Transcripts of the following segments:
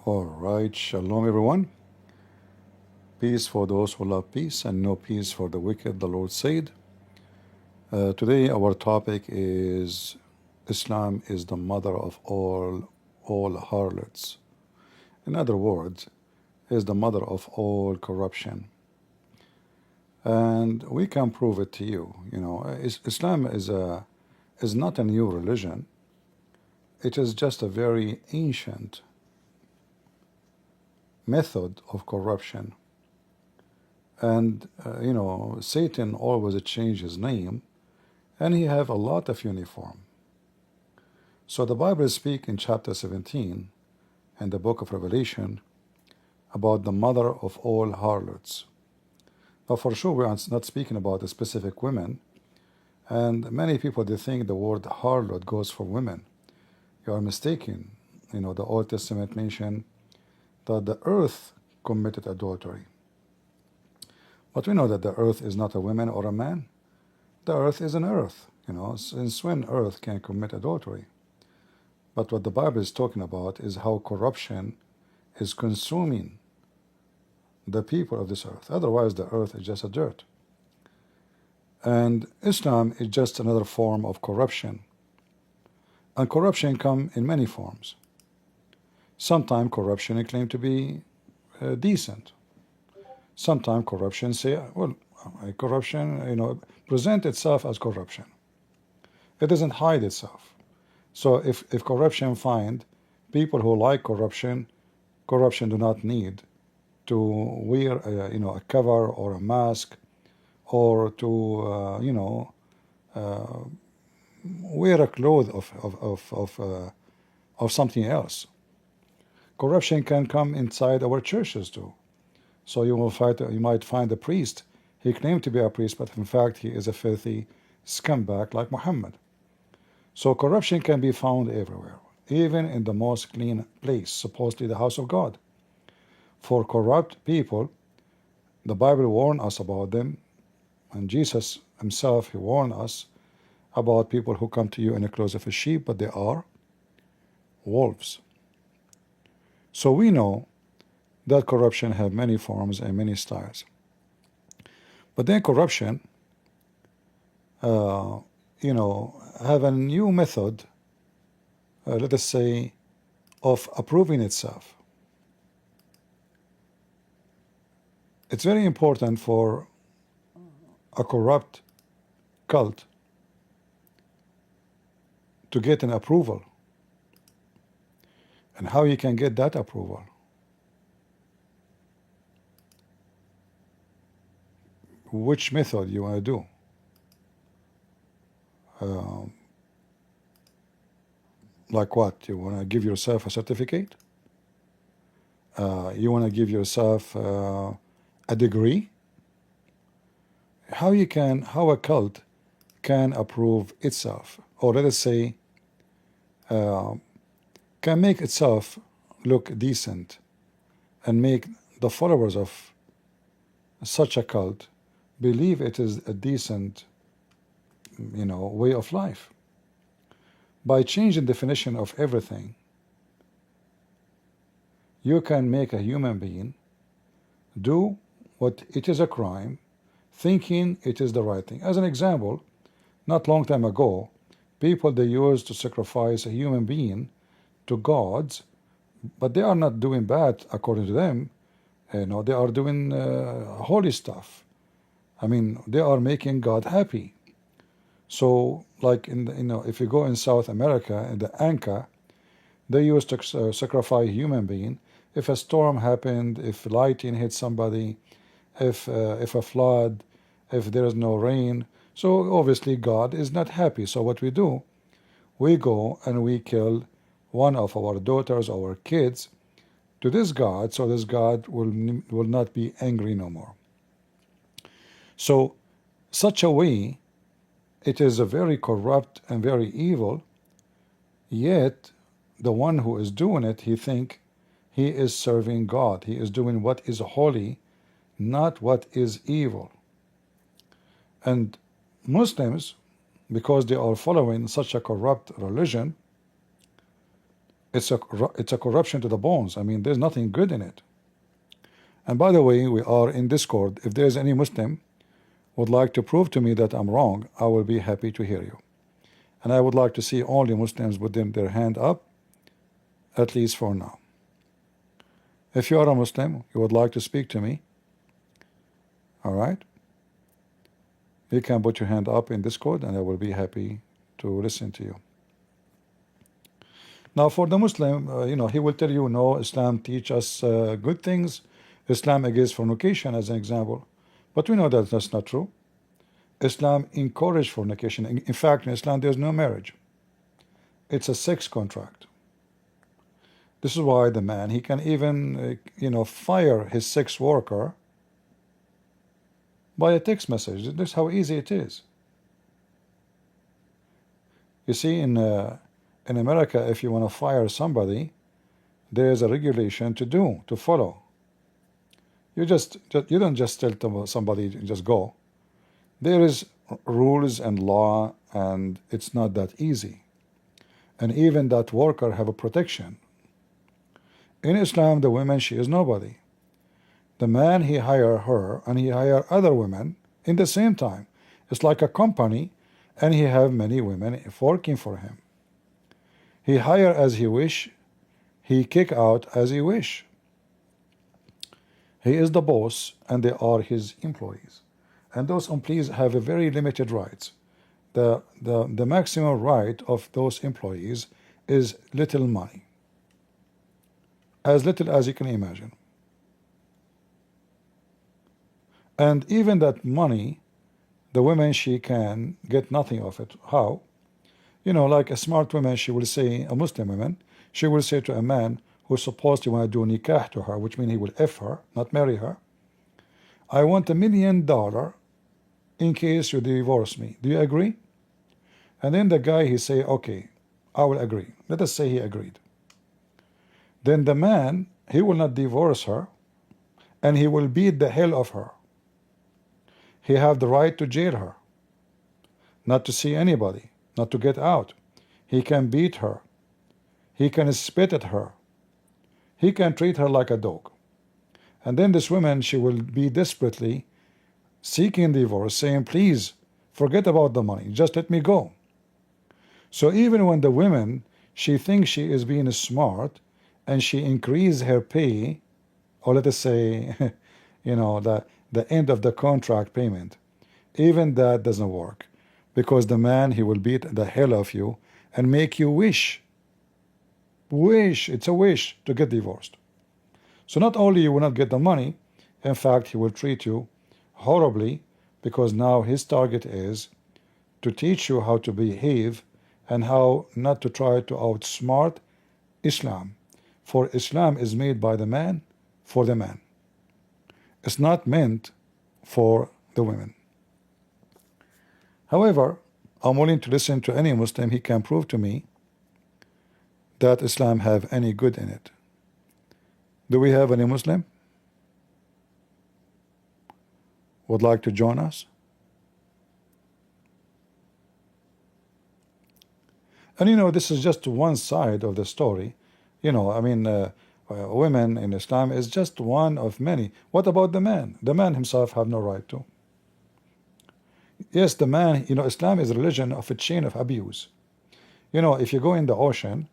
All right, shalom everyone. Peace for those who love peace and no peace for the wicked, the Lord said. Today our topic is Islam is the mother of all harlots. In other words, is the mother of all corruption. And we can prove it to you. You know, Islam is not a new religion. It is just a very ancient method of corruption. And Satan always change his name, and he have a lot of uniform. So the Bible speak in chapter 17 in the book of Revelation about the mother of all harlots. But for sure we are not speaking about a specific women, and many people they think the word harlot goes for women. You are mistaken. You know, the Old Testament mention that the earth committed adultery. But we know that the earth is not a woman or a man. The earth is an earth, since when earth can commit adultery. But what the Bible is talking about is how corruption is consuming the people of this earth. Otherwise, the earth is just a dirt. And Islam is just another form of corruption. And corruption come in many forms. Sometimes corruption is claimed to be decent. Sometimes corruption say, well, corruption, present itself as corruption. It doesn't hide itself. So if corruption find people who like corruption do not need to wear a cover or a mask, or to wear a cloth of something else. Corruption can come inside our churches too. So you might find a priest. He claimed to be a priest, but in fact he is a filthy scumbag like Mohammed. So corruption can be found everywhere, even in the most clean place, supposedly the house of God. For corrupt people, the Bible warned us about them, and Jesus himself, he warned us about people who come to you in the clothes of a sheep, but they are wolves. So we know that corruption have many forms and many styles. But then corruption, have a new method, let us say, of approving itself. It's very important for a corrupt cult to get an approval. And how you can get that approval? Which method you want to do? Like what? You want to give yourself a certificate? You want to give yourself a degree? How a cult can approve itself, or let us say, can make itself look decent and make the followers of such a cult believe it is a decent, way of life. By changing definition of everything, you can make a human being do what it is a crime, thinking it is the right thing. As an example, not long time ago, people they used to sacrifice a human being to gods, but they are not doing bad according to them. They are doing holy stuff. I mean, they are making God happy. So, like if you go in South America, in the Anka, they used to sacrifice a human being. If a storm happened, if lightning hit somebody, if a flood, if there is no rain, so obviously God is not happy. So what we do, we go and we kill one of our daughters, our kids, to this God, so this God will not be angry no more. So, such a way, it is a very corrupt and very evil, yet the one who is doing it, he think he is serving God. He is doing what is holy, not what is evil. And Muslims, because they are following such a corrupt religion, It's a corruption to the bones. I mean, there's nothing good in it. And by the way, we are in Discord. If there's any Muslim would like to prove to me that I'm wrong, I will be happy to hear you. And I would like to see only Muslims with their hand up, at least for now. If you are a Muslim, you would like to speak to me, all right, you can put your hand up in Discord and I will be happy to listen to you. Now for the Muslim, he will tell you, no, Islam teach us good things. Islam against fornication as an example. But we know that that's not true. Islam encourage fornication. In fact, in Islam there's no marriage. It's a sex contract. This is why the man, he can even fire his sex worker by a text message. This is how easy it is. You see, in America, if you want to fire somebody, there is a regulation to follow. You don't just tell somebody just go. There is rules and law, and it's not that easy. And even that worker have a protection. In Islam, the woman, she is nobody. The man, he hire her and he hire other women in the same time. It's like a company, and he have many women working for him. He hire as he wish, he kick out as he wish. He is the boss and they are his employees. And those employees have a very limited rights. The maximum right of those employees is little money. As little as you can imagine. And even that money, the woman, she can get nothing of it. How? Like a smart woman, she will say, a Muslim woman, she will say to a man who's supposed to want to do nikah to her, which means he will F her, not marry her, I want $1 million in case you divorce me. Do you agree? And then the guy, he say, okay, I will agree. Let us say he agreed. Then the man, he will not divorce her, and he will beat the hell of her. He have the right to jail her, not to see anybody, not to get out. He can beat her. He can spit at her. He can treat her like a dog. And then this woman, she will be desperately seeking divorce, saying, please, forget about the money. Just let me go. So even when the woman, she thinks she is being smart, and she increase her pay, or let us say, the end of the contract payment, even that doesn't work. Because the man, he will beat the hell of you and make you wish, it's a wish to get divorced. So not only you will not get the money, in fact, he will treat you horribly, because now his target is to teach you how to behave and how not to try to outsmart Islam. For Islam is made by the man for the man. It's not meant for the women. However, I'm willing to listen to any Muslim. He can prove to me that Islam have any good in it. Do we have any Muslim would like to join us? And this is just one side of the story. Women in Islam is just one of many. What about the man? The man himself have no right to. Yes, the man, Islam is a religion of a chain of abuse. If you go in the ocean,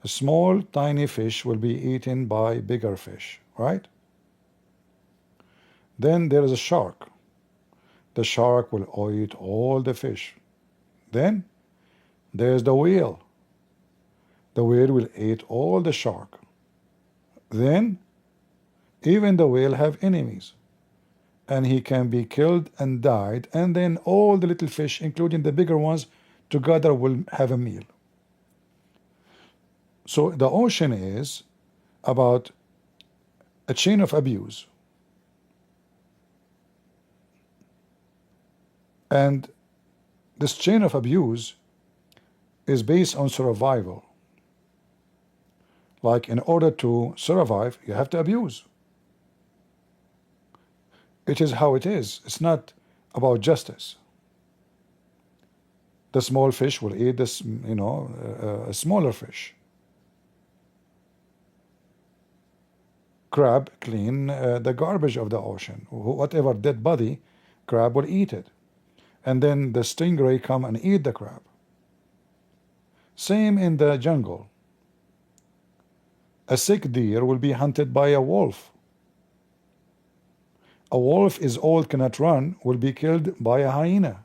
a small, tiny fish will be eaten by bigger fish, right? Then there is a shark. The shark will eat all the fish. Then there's the whale. The whale will eat all the shark. Then even the whale have enemies, and he can be killed and died, and then all the little fish, including the bigger ones, together will have a meal. So the ocean is about a chain of abuse. And this chain of abuse is based on survival. Like, in order to survive, you have to abuse. It is how it is. It's not about justice. The small fish will eat this, a smaller fish. crab clean the garbage of the ocean. Whatever dead body, crab will eat it. And then the stingray come and eat the crab. Same in the jungle. A sick deer will be hunted by a wolf. A wolf is old, cannot run, will be killed by a hyena.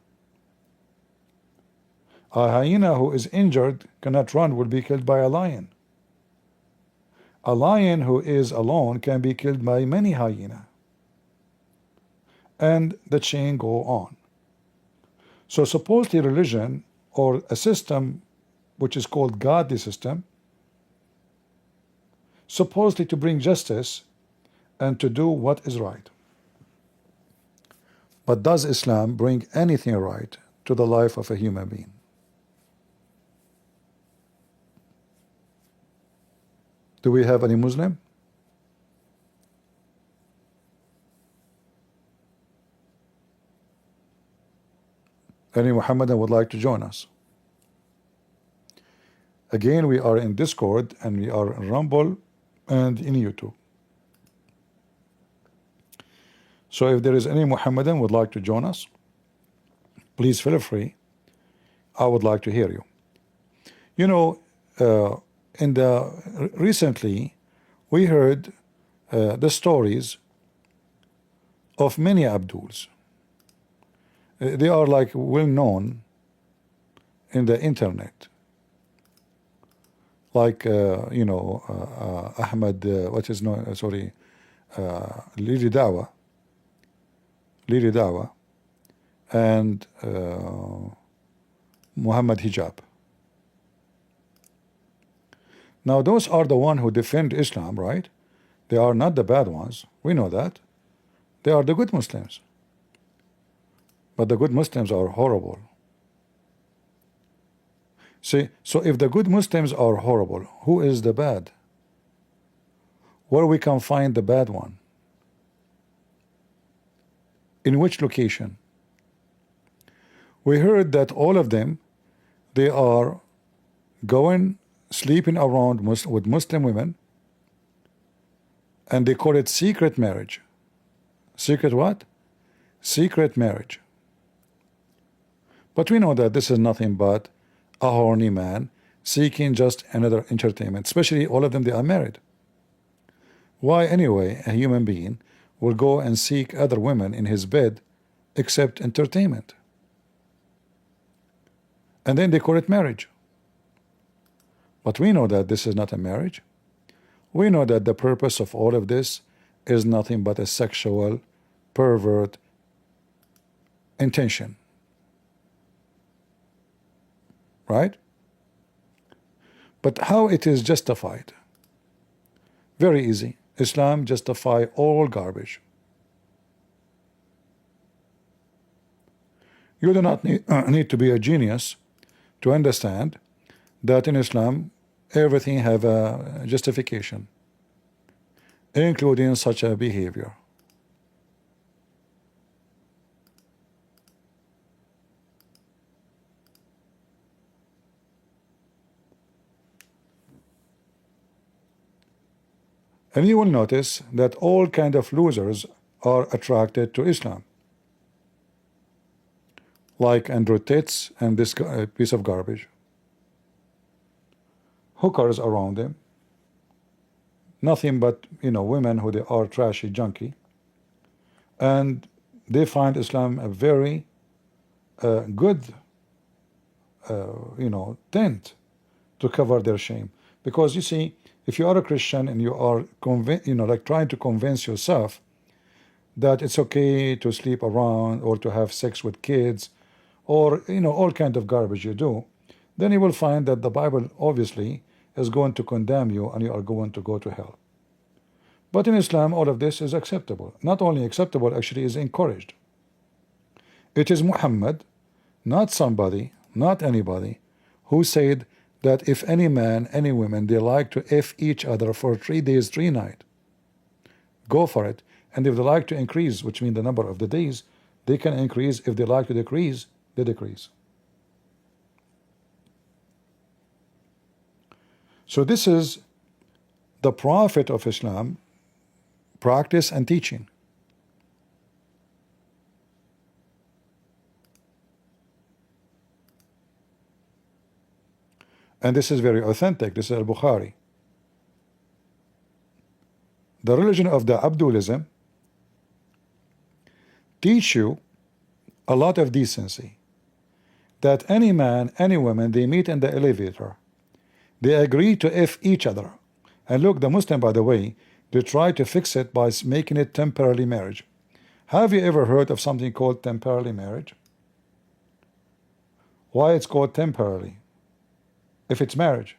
A hyena who is injured, cannot run, will be killed by a lion. A lion who is alone can be killed by many hyenas. And the chain go on. So supposedly religion, or a system which is called godly system, supposedly to bring justice and to do what is right. But does Islam bring anything right to the life of a human being? Do we have any Muslim? Any Muhammadan would like to join us? Again, we are in Discord and we are in Rumble and in YouTube. So if there is any Muhammadan would like to join us, please feel free. I would like to hear you. You know, recently we heard the stories of many Abduls. They are like well known in the internet, like you know, Ahmed, what is no, sorry, Dawah, and Mohammed Hijab. Now those are the one who defend Islam, right? They are not the bad ones. We know that. They are the good Muslims. But the good Muslims are horrible. See, so if the good Muslims are horrible, who is the bad? Where we can find the bad one? In which location? We heard that all of them, they are going, sleeping around with Muslim women, and they call it secret marriage. Secret what? Secret marriage. But we know that this is nothing but a horny man seeking just another entertainment, especially all of them, they are married. Why anyway a human being will go and seek other women in his bed except entertainment? And then they call it marriage. But we know that this is not a marriage. We know that the purpose of all of this is nothing but a sexual pervert intention. Right? But how it is justified? Very easy. Islam justify all garbage. You do not need to be a genius to understand that in Islam everything have a justification, including such a behavior. And you will notice that all kind of losers are attracted to Islam, like Andrew Tate and this piece of garbage. Hookers around them, nothing but, you know, women who they are trashy, junky, and they find Islam a very good, you know, tent to cover their shame. Because you see, if you are a Christian and you are you know, like trying to convince yourself that it's okay to sleep around or to have sex with kids, or you know, all kind of garbage you do, then you will find that the Bible obviously is going to condemn you and you are going to go to hell. But in Islam all of this is acceptable. Not only acceptable, actually is encouraged. It is Muhammad, not somebody, not anybody, who said that if any man, any women, they like to F each other for 3 days, 3 nights, go for it. And if they like to increase, which means the number of the days, they can increase. If they like to decrease, they decrease. So this is the Prophet of Islam practice and teaching. And this is very authentic. This is al-Bukhari. The religion of the Abdulism teach you a lot of decency. That any man, any woman, they meet in the elevator, they agree to F each other. And look, the Muslim, by the way, they try to fix it by making it temporary marriage. Have you ever heard of something called temporary marriage? Why it's called temporary if it's marriage?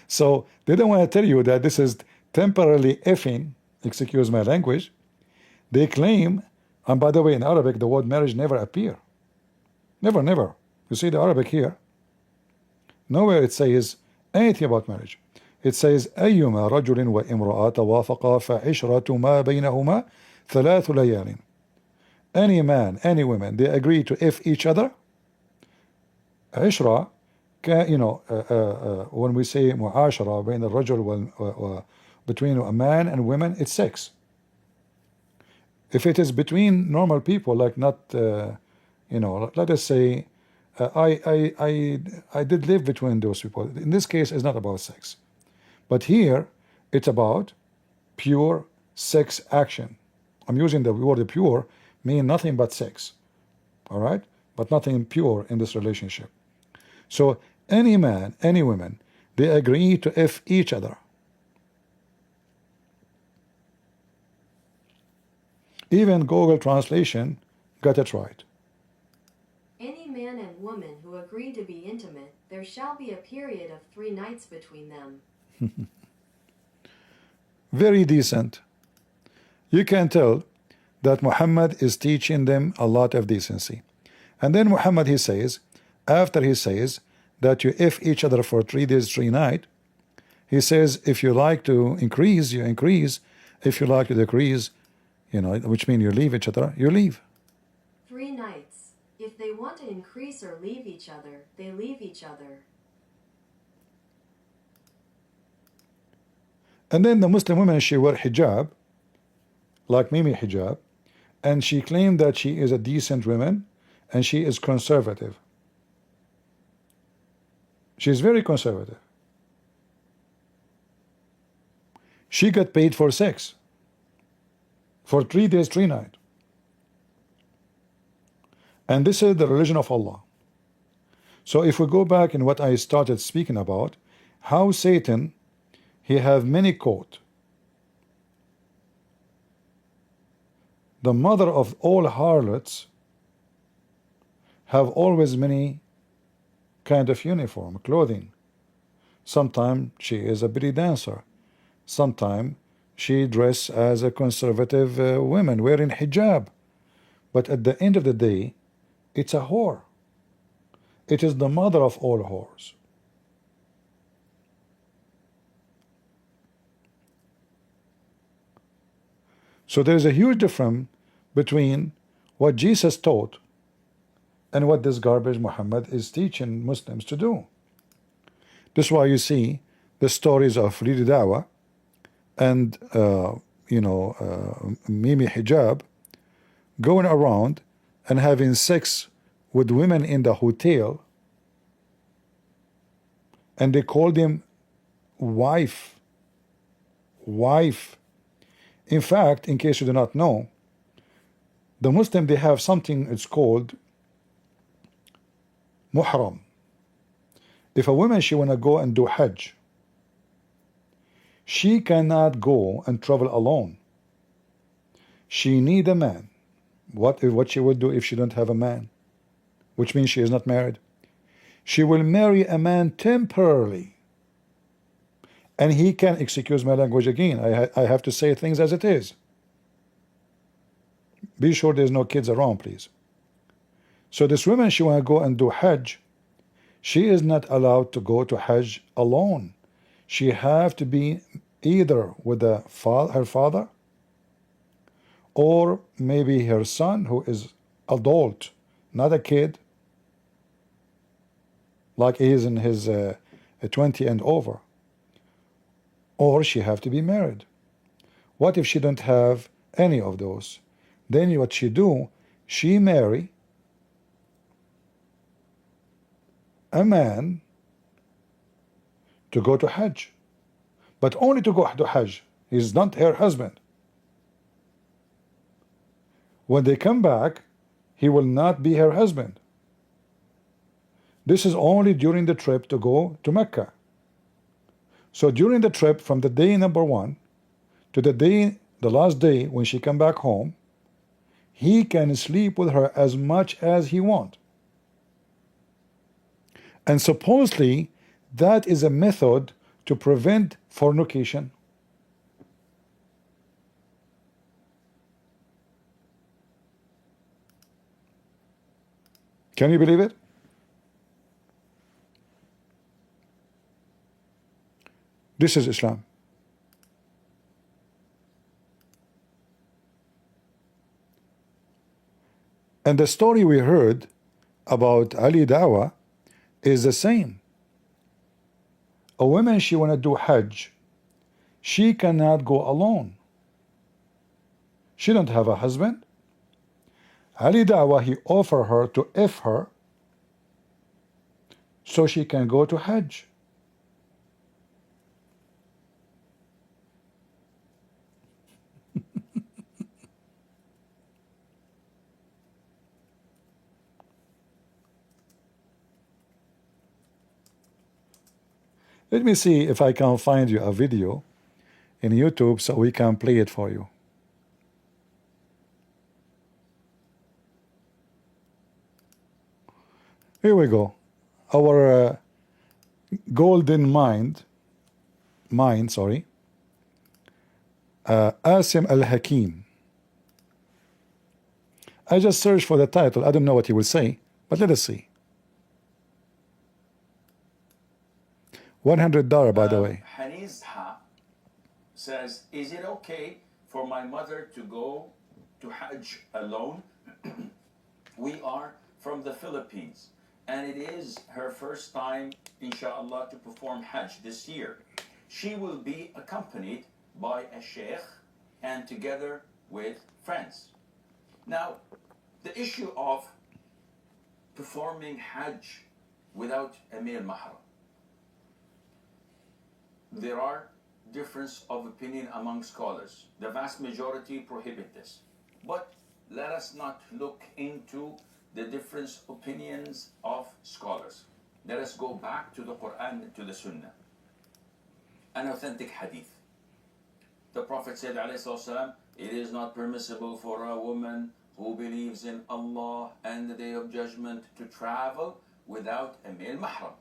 So they don't want to tell you that this is temporarily effing, excuse my language. They claim, and by the way, in Arabic the word marriage never appear. Never, never. You see the Arabic here, nowhere it says anything about marriage. It says أيما رجل وامرأة توافقا فعشرة ما بينهما ثلاث ليال. Any man, any woman, they agree to F each other. عشرة, you know, when we say معاشرة بين الرجل between a man and women, it's 6. If it is between normal people, like not, you know, let us say, I did live between those people. In this case, it's not about sex, but here it's about pure sex action. I'm using the word pure, mean nothing but sex, all right, but nothing pure in this relationship. So any man, any woman, they agree to F each other. Even Google translation got it right. Any man and woman who agree to be intimate, there shall be a period of 3 nights between them. Very decent. You can tell that Muhammad is teaching them a lot of decency. And then Muhammad, he says, after he says that you F each other for 3 days, 3 nights, he says, if you like to increase, you increase. If you like to decrease, you know, which means you leave each other, you leave. 3 nights. If they want to increase or leave each other, they leave each other. And then the Muslim woman, she wore hijab, like Mimi hijab, and she claimed that she is a decent woman and she is conservative. She is very conservative. She got paid for sex for 3 days, 3 nights. And this is the religion of Allah. So if we go back in what I started speaking about, how Satan, he have many coat. The mother of all harlots have always many kind of uniform, clothing. Sometimes she is a belly dancer. Sometimes she dress as a conservative woman wearing hijab. But at the end of the day, it's a whore. It is the mother of all whores. So there is a huge difference between what Jesus taught and what this garbage Muhammad is teaching Muslims to do. This is why you see the stories of Lili Dawah and you know, Mimi Hijab going around and having sex with women in the hotel, and they call them wife. In fact, in case you do not know, the Muslim, they have something, it's called muhram. If a woman, she wanna go and do Hajj, she cannot go and travel alone. She need a man. What she will do if she don't have a man, which means she is not married? She will marry a man temporarily, and he can, excuse my language again, I have to say things as it is. Be sure there's no kids around, please. So this woman, she want to go and do Hajj. She is not allowed to go to Hajj alone. She have to be either with her father, or maybe her son, who is adult, not a kid. like he is in his 20 and over, or she have to be married. What if she don't have any of those? Then what she do, she marry a man to go to Hajj, but only to go to Hajj. He's not her husband. When they come back, he will not be her husband. This is only during the trip to go to Mecca. So during the trip, from the day number 1 to the last day when she come back home, he can sleep with her as much as he want. And supposedly that is a method to prevent fornication. Can you believe it? This is Islam. And the story we heard about Ali Dawah is the same. A woman, she want to do Hajj, she cannot go alone. She don't have a husband. Ali Dawah, he offer her to F her so she can go to Hajj. Let me see if I can find you a video in YouTube so we can play it for you. Here we go. Our golden mind, sorry, Asim Al-Hakim. I just searched for the title. I don't know what he will say, but let us see. $100, by the way. Hanizha says, is it okay for my mother to go to Hajj alone? We are from the Philippines, and it is her first time, inshallah, to perform Hajj this year. She will be accompanied by a sheikh and together with friends. Now, the issue of performing Hajj without a male mahram, there are difference of opinion among scholars. The vast majority prohibit this. But let us not look into the different opinions of scholars. Let us go back to the Quran and to the Sunnah. An authentic hadith. The Prophet said, ﷺ, it is not permissible for a woman who believes in Allah and the Day of Judgment to travel without a male mahram.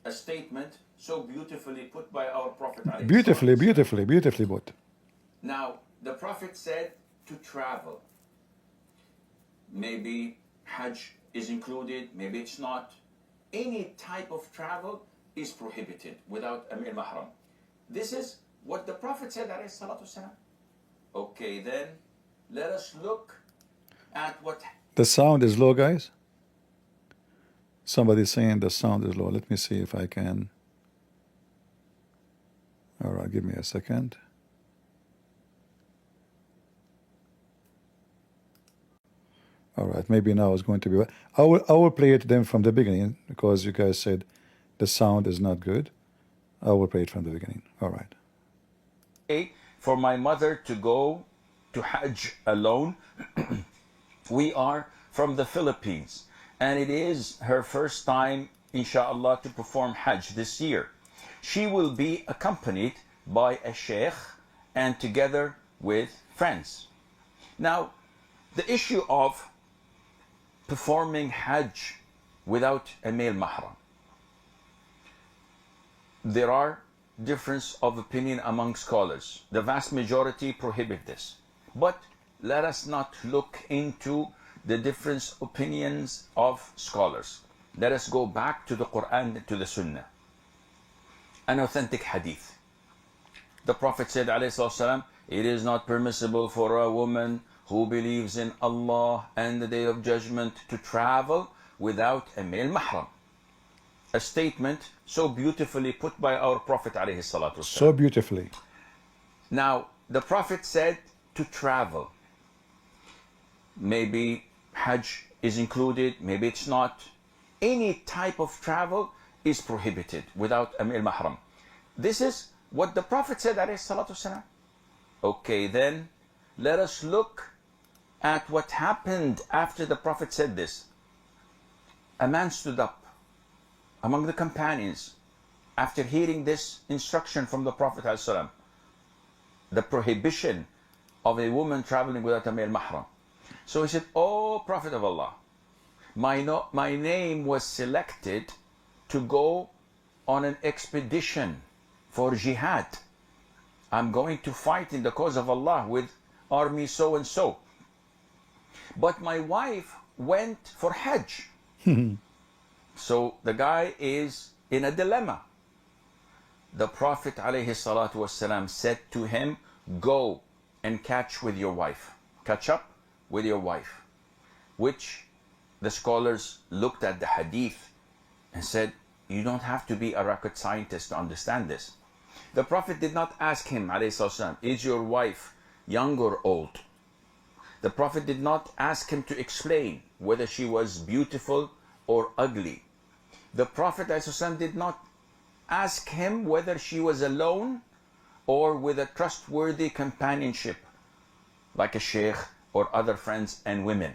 A statement so beautifully put by our Prophet. Beautifully put. Now, the Prophet said to travel. Maybe Hajj is included, maybe it's not. Any type of travel is prohibited without a male mahram. This is what the Prophet said, alayhi salatu wasalam. Okay, then let us look at what... The sound is low, guys. Somebody's saying the sound is low. Let me see if I can. All right, give me a second. All right, maybe now it's going to be. I will play it then from the beginning because you guys said the sound is not good. I will play it from the beginning. All right. Okay, for my mother to go to Hajj alone. We are from the Philippines, and it is her first time, inshallah, to perform Hajj this year. She will be accompanied by a sheikh and together with friends. Now, the issue of performing Hajj without a male mahram, there are difference of opinion among scholars. The vast majority prohibit this. But let us not look into the different opinions of scholars. Let us go back to the Quran, to the Sunnah. An authentic hadith. The Prophet said, ﷺ, it is not permissible for a woman who believes in Allah and the Day of Judgment to travel without a male mahram. a statement so beautifully put by our Prophet alayhi salatu So wasalam. beautifully. Now, the Prophet said to travel. Maybe Hajj is included, maybe it's not. Any type of travel is prohibited without Amir Mahram. This is what the Prophet said, alayhi salatu wasalam. Okay, then let us look at what happened after the Prophet said this. A man stood up among the companions after hearing this instruction from the Prophet ﷺ, the prohibition of a woman traveling without a male mahram. So he said, "Oh Prophet of Allah, my name was selected to go on an expedition for jihad. I'm going to fight in the cause of Allah with army so and so. But my wife went for Hajj." So the guy is in a dilemma. The Prophet ﷺ said to him, "Go and catch with your wife. Catch up with your wife." Which the scholars looked at the hadith and said, you don't have to be a rocket scientist to understand this. The Prophet did not ask him, ﷺ, is your wife young or old? The Prophet did not ask him to explain whether she was beautiful or ugly. The Prophet ﷺ did not ask him whether she was alone or with a trustworthy companionship, like a sheikh or other friends and women.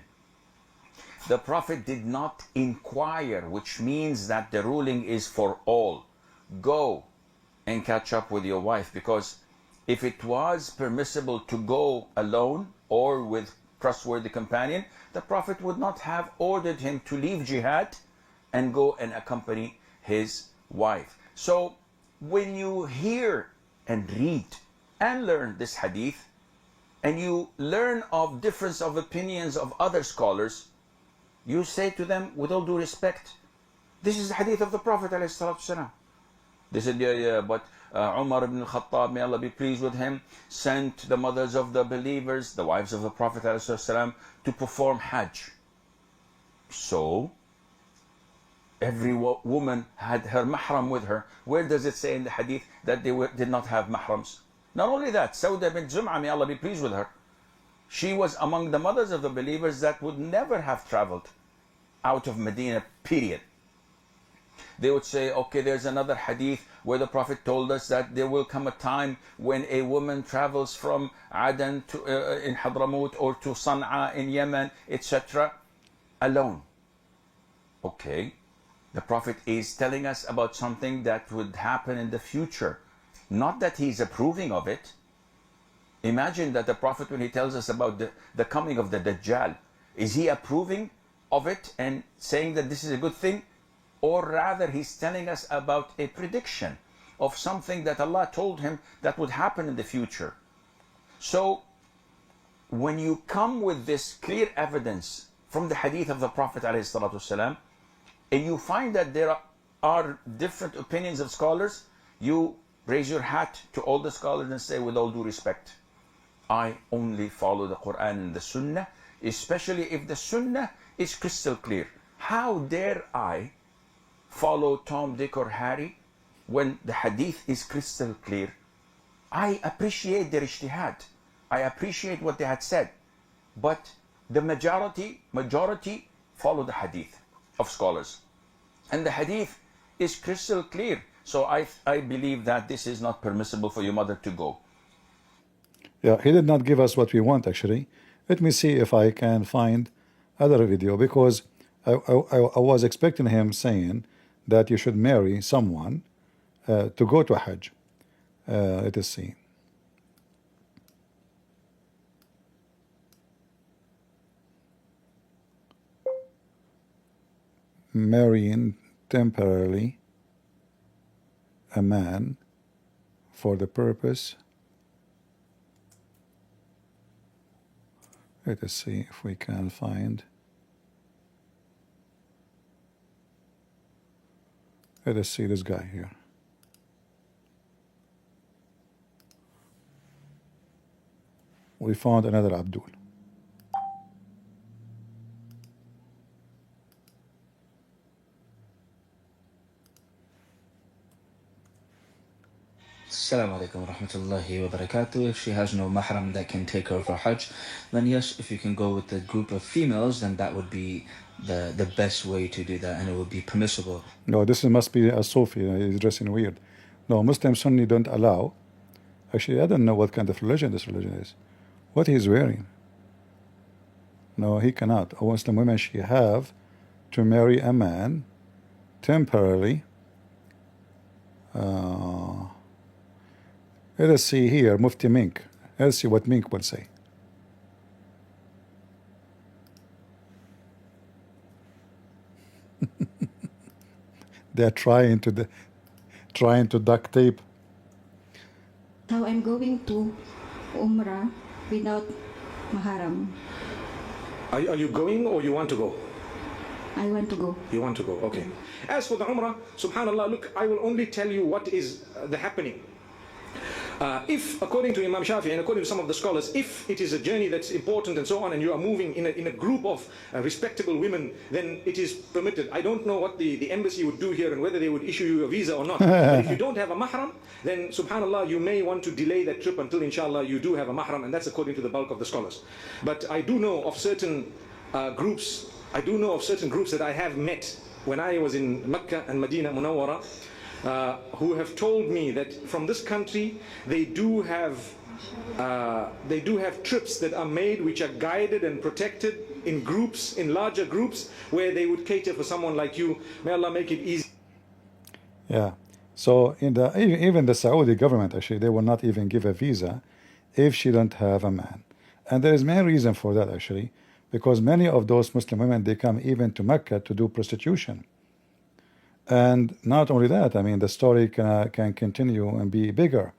The Prophet did not inquire, which means that the ruling is for all. Go and catch up with your wife, because if it was permissible to go alone or with trustworthy companion, the Prophet would not have ordered him to leave jihad and go and accompany his wife. So when you hear and read and learn this hadith, and you learn of difference of opinions of other scholars, you say to them, with all due respect, this is the hadith of the Prophet ﷺ. They said, yeah, but Umar ibn al-Khattab, may Allah be pleased with him, sent the mothers of the believers, the wives of the Prophet ﷺ, to perform Hajj. So every woman had her mahram with her. Where does it say in the hadith that they did not have mahrams? Not only that, Sauda bint Zum'a, may Allah be pleased with her, she was among the mothers of the believers that would never have traveled out of Medina, period. They would say, okay, there's another hadith where the Prophet told us that there will come a time when a woman travels from Aden to, in Hadramut, or to Sana'a in Yemen, etc., alone. Okay, the Prophet is telling us about something that would happen in the future, not that he's approving of it. Imagine that the Prophet, when he tells us about the coming of the Dajjal, is he approving of it and saying that this is a good thing? Or rather, he's telling us about a prediction of something that Allah told him that would happen in the future. So when you come with this clear evidence from the hadith of the Prophet ﷺ, and you find that there are different opinions of scholars, you raise your hat to all the scholars and say, with all due respect, I only follow the Quran and the Sunnah, especially if the Sunnah is crystal clear. How dare I follow Tom, Dick, or Harry when the hadith is crystal clear? I appreciate their ijtihad. I appreciate what they had said. But the majority follow the hadith of scholars. And the hadith is crystal clear. So I believe that this is not permissible for your mother to go. Yeah, he did not give us what we want, actually. Let me see if I can find other video, because I was expecting him saying that you should marry someone to go to Hajj. Let us see. Marrying temporarily a man for the purpose. Let us see if we can find. Let us see this guy here. We found another Abdul. Assalamu alaikum wa rahmatullahi wa barakatuh. If she has no mahram that can take her for Hajj, then yes, if you can go with a group of females, then that would be the best way to do that, and it would be permissible. No, this must be a SOFYA. He's dressing weird. No, Muslim Sunni don't allow. Actually, I don't know what kind of religion this religion is. What he's wearing. No, he cannot. A Muslim woman, she have to marry a man temporarily. Let us see here, Mufti Menk. Let's see what Menk will say. They're trying to duct tape. How I'm going to Umrah without maharam. Are you going or you want to go? I want to go. You want to go, okay. As for the Umrah, subhanAllah, look, I will only tell you what is the happening. If, according to Imam Shafi and according to some of the scholars, if it is a journey that's important and so on, and you are moving in a group of respectable women, then it is permitted. I don't know what the embassy would do here and whether they would issue you a visa or not. But if you don't have a mahram, then subhanAllah, you may want to delay that trip until inshallah you do have a mahram, and that's according to the bulk of the scholars. But I do know of certain groups that I have met when I was in Mecca and Medina Munawwara, who have told me that from this country they do have trips that are made which are guided and protected in groups, in larger groups, where they would cater for someone like you. May Allah make it easy. Yeah. So even the Saudi government, actually, they will not even give a visa if she don't have a man. And there is many reason for that, actually, because many of those Muslim women, they come even to Mecca to do prostitution. And not only that, I mean, the story can continue and be bigger.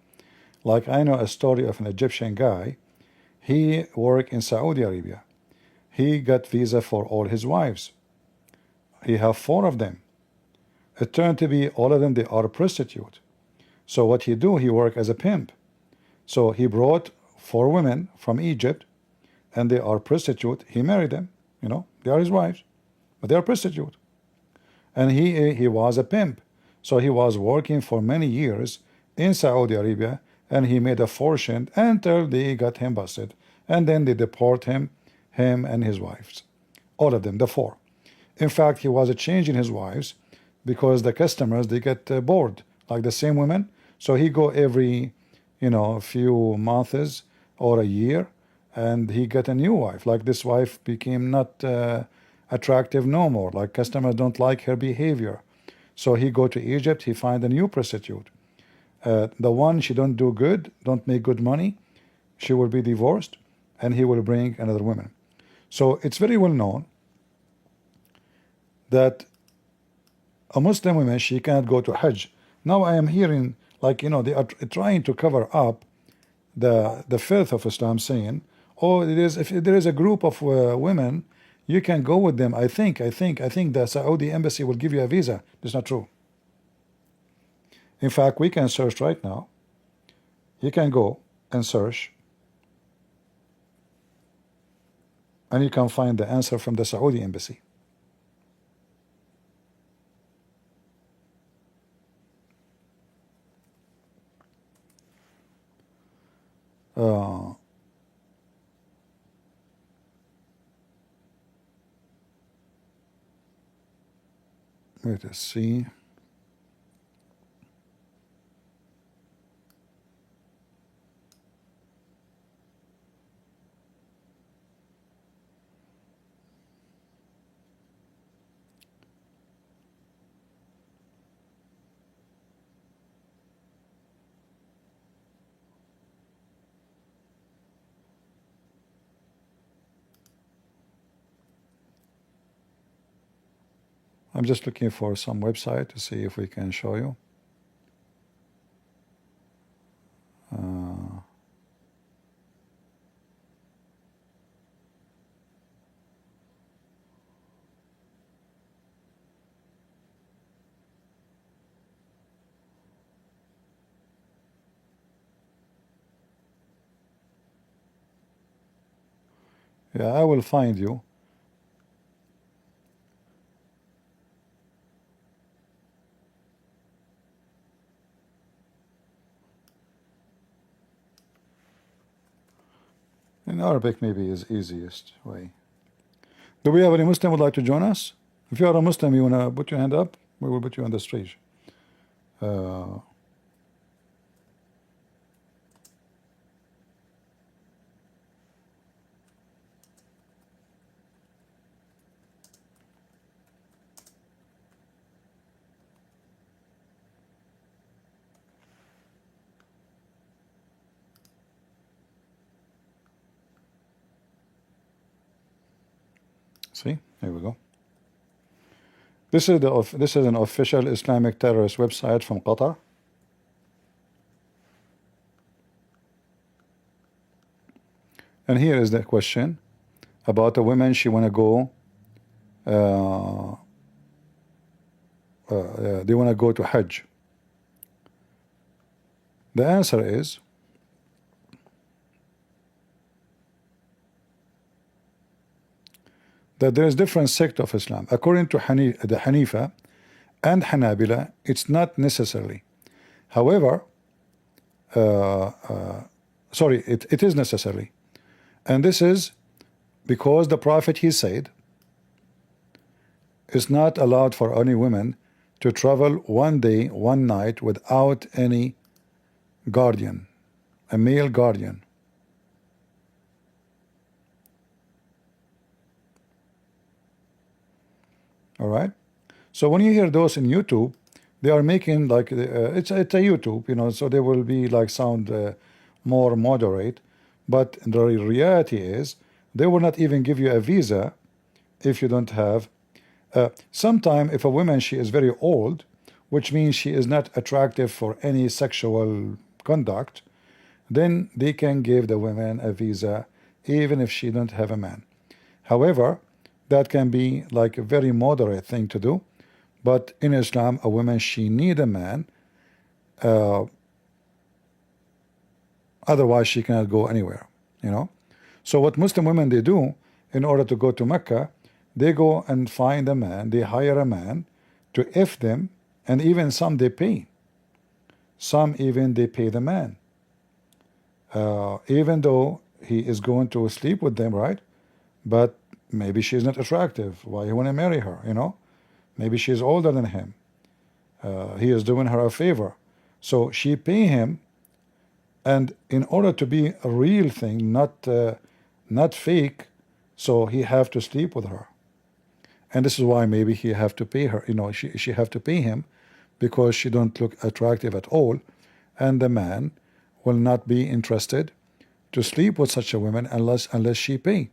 Like, I know a story of an Egyptian guy. He worked in Saudi Arabia. He got visa for all his wives. He have 4 of them. It turned to be all of them, they are prostitute. So what he do, he work as a pimp. So he brought 4 women from Egypt, and they are prostitute. He married them, they are his wives, but they are prostitute. And he was a pimp. So he was working for many years in Saudi Arabia, and he made a fortune until they got him busted. And then they deport him and his wives. All of them, the 4. In fact, he was changing his wives because the customers, they get bored, like the same women. So he go every, few months or a year, and he get a new wife. Like, this wife became not attractive no more. Like, customers don't like her behavior. So he go to Egypt, he find a new prostitute. The one, she don't do good, don't make good money, she will be divorced, and he will bring another woman. So it's very well known that a Muslim woman, she cannot go to Hajj. Now I am hearing, like, they are trying to cover up the filth of Islam, saying, oh, if there is a group of women, you can go with them. I think the Saudi embassy will give you a visa. That's not true. In fact, we can search right now. You can go and search, and you can find the answer from the Saudi embassy. Let us see. I'm just looking for some website to see if we can show you. Yeah, I will find you. In Arabic maybe is easiest way. Do we have any Muslim would like to join us? If you are a Muslim, you wanna put your hand up, we will put you on the stage. See, here we go. This is an official Islamic terrorist website from Qatar. And here is the question about a woman. She want to go. They want to go to Hajj. The answer is that there is different sect of Islam. According to the Hanifa and Hanabila, it's not necessarily. However, sorry, it is necessary. And this is because the Prophet, he said, it's not allowed for any women to travel one day, one night without any guardian, a male guardian. All right. So when you hear those in YouTube, they are making like it's a YouTube, you know, so they will be like sound more moderate. But the reality is they will not even give you a visa if you don't have. Sometime if a woman, she is very old, which means she is not attractive for any sexual conduct, then they can give the women a visa even if she don't have a man. However, that can be like a very moderate thing to do. But in Islam, a woman, she need a man. Otherwise, she cannot go anywhere, you know. So what Muslim women, they do in order to go to Mecca, they go and find a man, they hire a man to if them, and even some they pay. Some even they pay the man. Even though he is going to sleep with them, right? But maybe she's not attractive. Why you want to marry her, you know? Maybe she's older than him. He is doing her a favor. So she pay him, and in order to be a real thing, not fake, so he have to sleep with her. And this is why maybe he have to pay her, you know, she have to pay him because she don't look attractive at all, and the man will not be interested to sleep with such a woman unless she pay.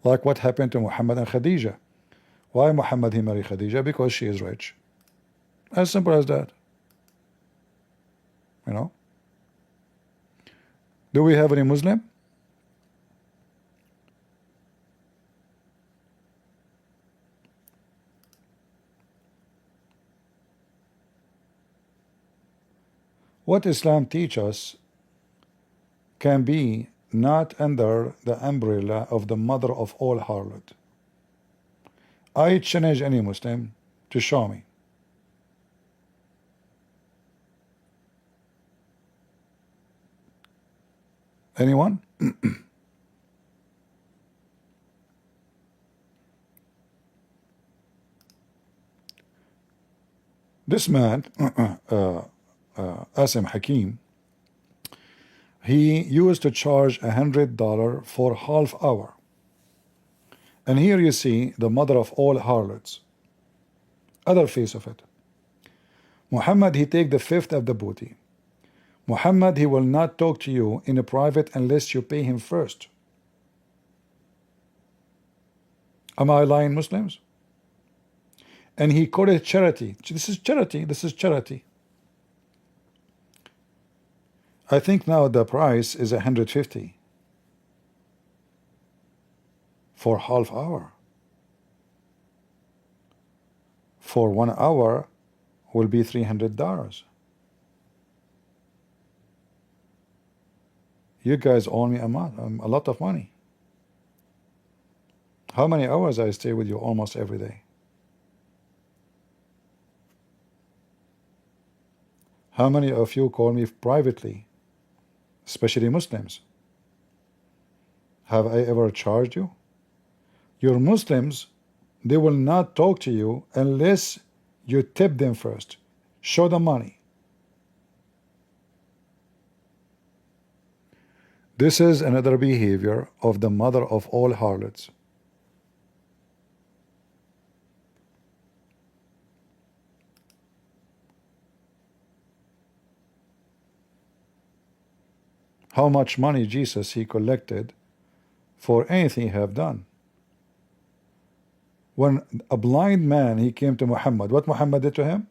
Like what happened to Muhammad and Khadija. Why Muhammad he married Khadija? Because she is rich. As simple as that. You know? Do we have any Muslim? What Islam teaches us can be not under the umbrella of the mother of all harlot. I challenge any Muslim to show me. Anyone? This man, Asim Hakim, he used to charge $100 for half hour. And here you see the mother of all harlots. Other face of it. Muhammad, he take the fifth of the booty. Muhammad, he will not talk to you in a private unless you pay him first. Am I lying, Muslims? And he called it charity. This is charity. This is charity. I think now the price is $150 for half hour. For 1 hour will be $300. You guys owe me a lot of money. How many hours I stay with you almost every day? How many of you call me privately, especially Muslims? Have I ever charged you? Your Muslims, they will not talk to you unless you tip them first. Show them money. This is another behavior of the mother of all harlots. How much money Jesus he collected for anything he have done. When a blind man he came to Muhammad, what Muhammad did to him?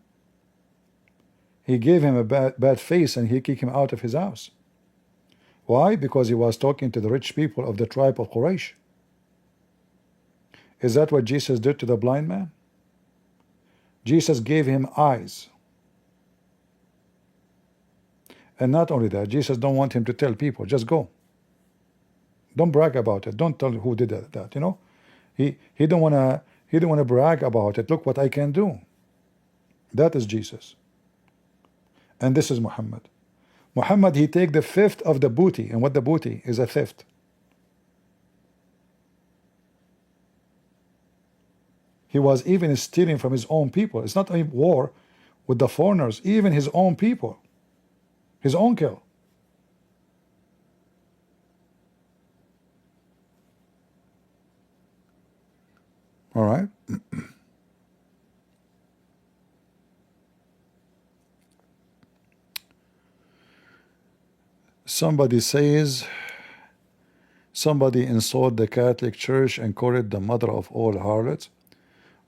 He gave him a bad face and he kicked him out of his house. Why? Because he was talking to the rich people of the tribe of Quraysh. Is that what Jesus did to the blind man? Jesus gave him eyes. And not only that, Jesus don't want him to tell people, just go. Don't brag about it. Don't tell who did that, you know. He don't wanna brag about it. Look what I can do. That is Jesus. And this is Muhammad. Muhammad, he take the fifth of the booty, and what the booty is a theft. He was even stealing from his own people. It's not a war with the foreigners, even his own people, his own kill. All right. Somebody says somebody insulted the Catholic Church and called it the mother of all harlots.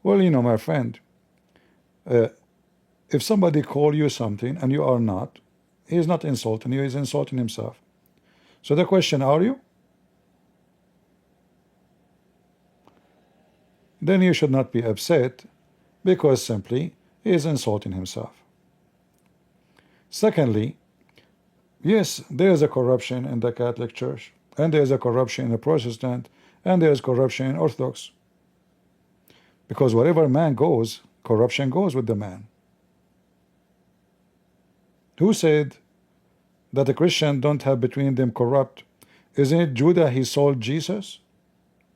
Well, you know, my friend, if somebody call you something and you are not, he is not insulting you, he is insulting himself. So the question, are you? Then you should not be upset, because simply he is insulting himself. Secondly, yes, there is a corruption in the Catholic Church, and there is a corruption in the Protestant, and there is corruption in Orthodox. Because wherever man goes, corruption goes with the man. Who said that the Christian don't have between them corrupt? Isn't it Judah, he sold Jesus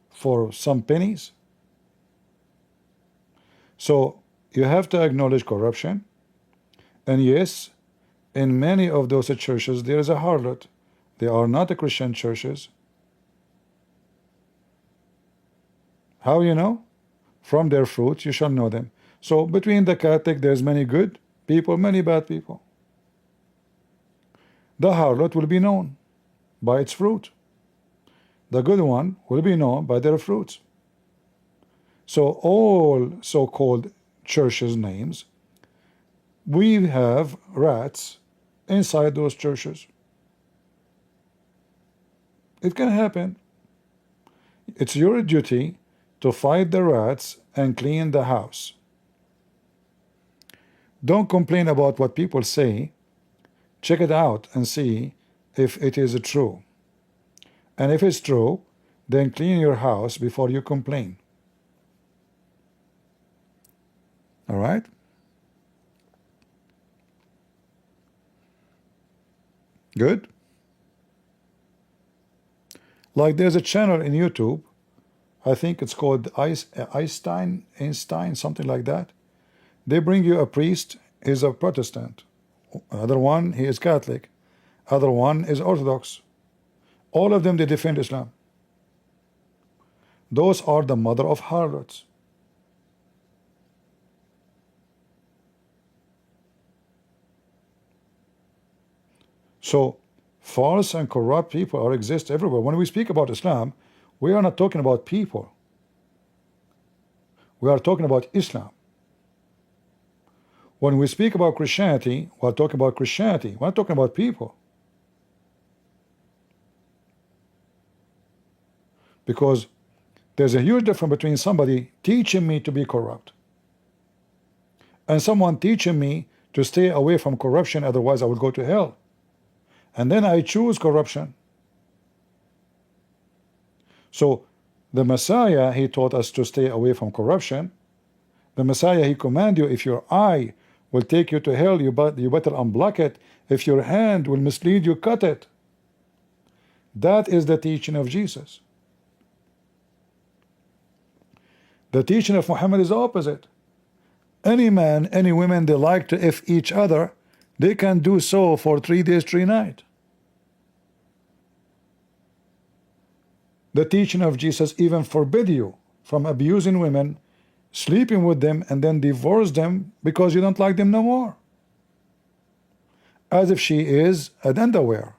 for some pennies? So you have to acknowledge corruption. And yes, in many of those churches there is a harlot. They are not the Christian churches. How you know? From their fruits you shall know them. So between the Catholic there's many good people, many bad people. The harlot will be known by its fruit. The good one will be known by their fruits. So all so-called churches' names, we have rats inside those churches. It can happen. It's your duty to fight the rats and clean the house. Don't complain about what people say. Check it out and see if it is true. And if it's true, then clean your house before you complain. All right? Good? Like there's a channel in YouTube, I think it's called Einstein, something like that. They bring you a priest, he's a Protestant. Other one, he is Catholic. Other one is Orthodox. All of them, they defend Islam. Those are the mother of harlots. So false and corrupt people exist everywhere. When we speak about Islam, we are not talking about people. We are talking about Islam. When we speak about Christianity, we are talking about Christianity. We're not talking about people. Because there's a huge difference between somebody teaching me to be corrupt and someone teaching me to stay away from corruption, otherwise I will go to hell. And then I choose corruption. So the Messiah, he taught us to stay away from corruption. The Messiah, he command you, if your eye will take you to hell, you better unblock it. If your hand will mislead you, cut it. That is the teaching of Jesus. The teaching of Muhammad is the opposite. Any man, any woman, they like to F each other, they can do so for 3 days, 3 nights. The teaching of Jesus even forbid you from abusing women, sleeping with them, and then divorce them because you don't like them no more. As if she is an underwear.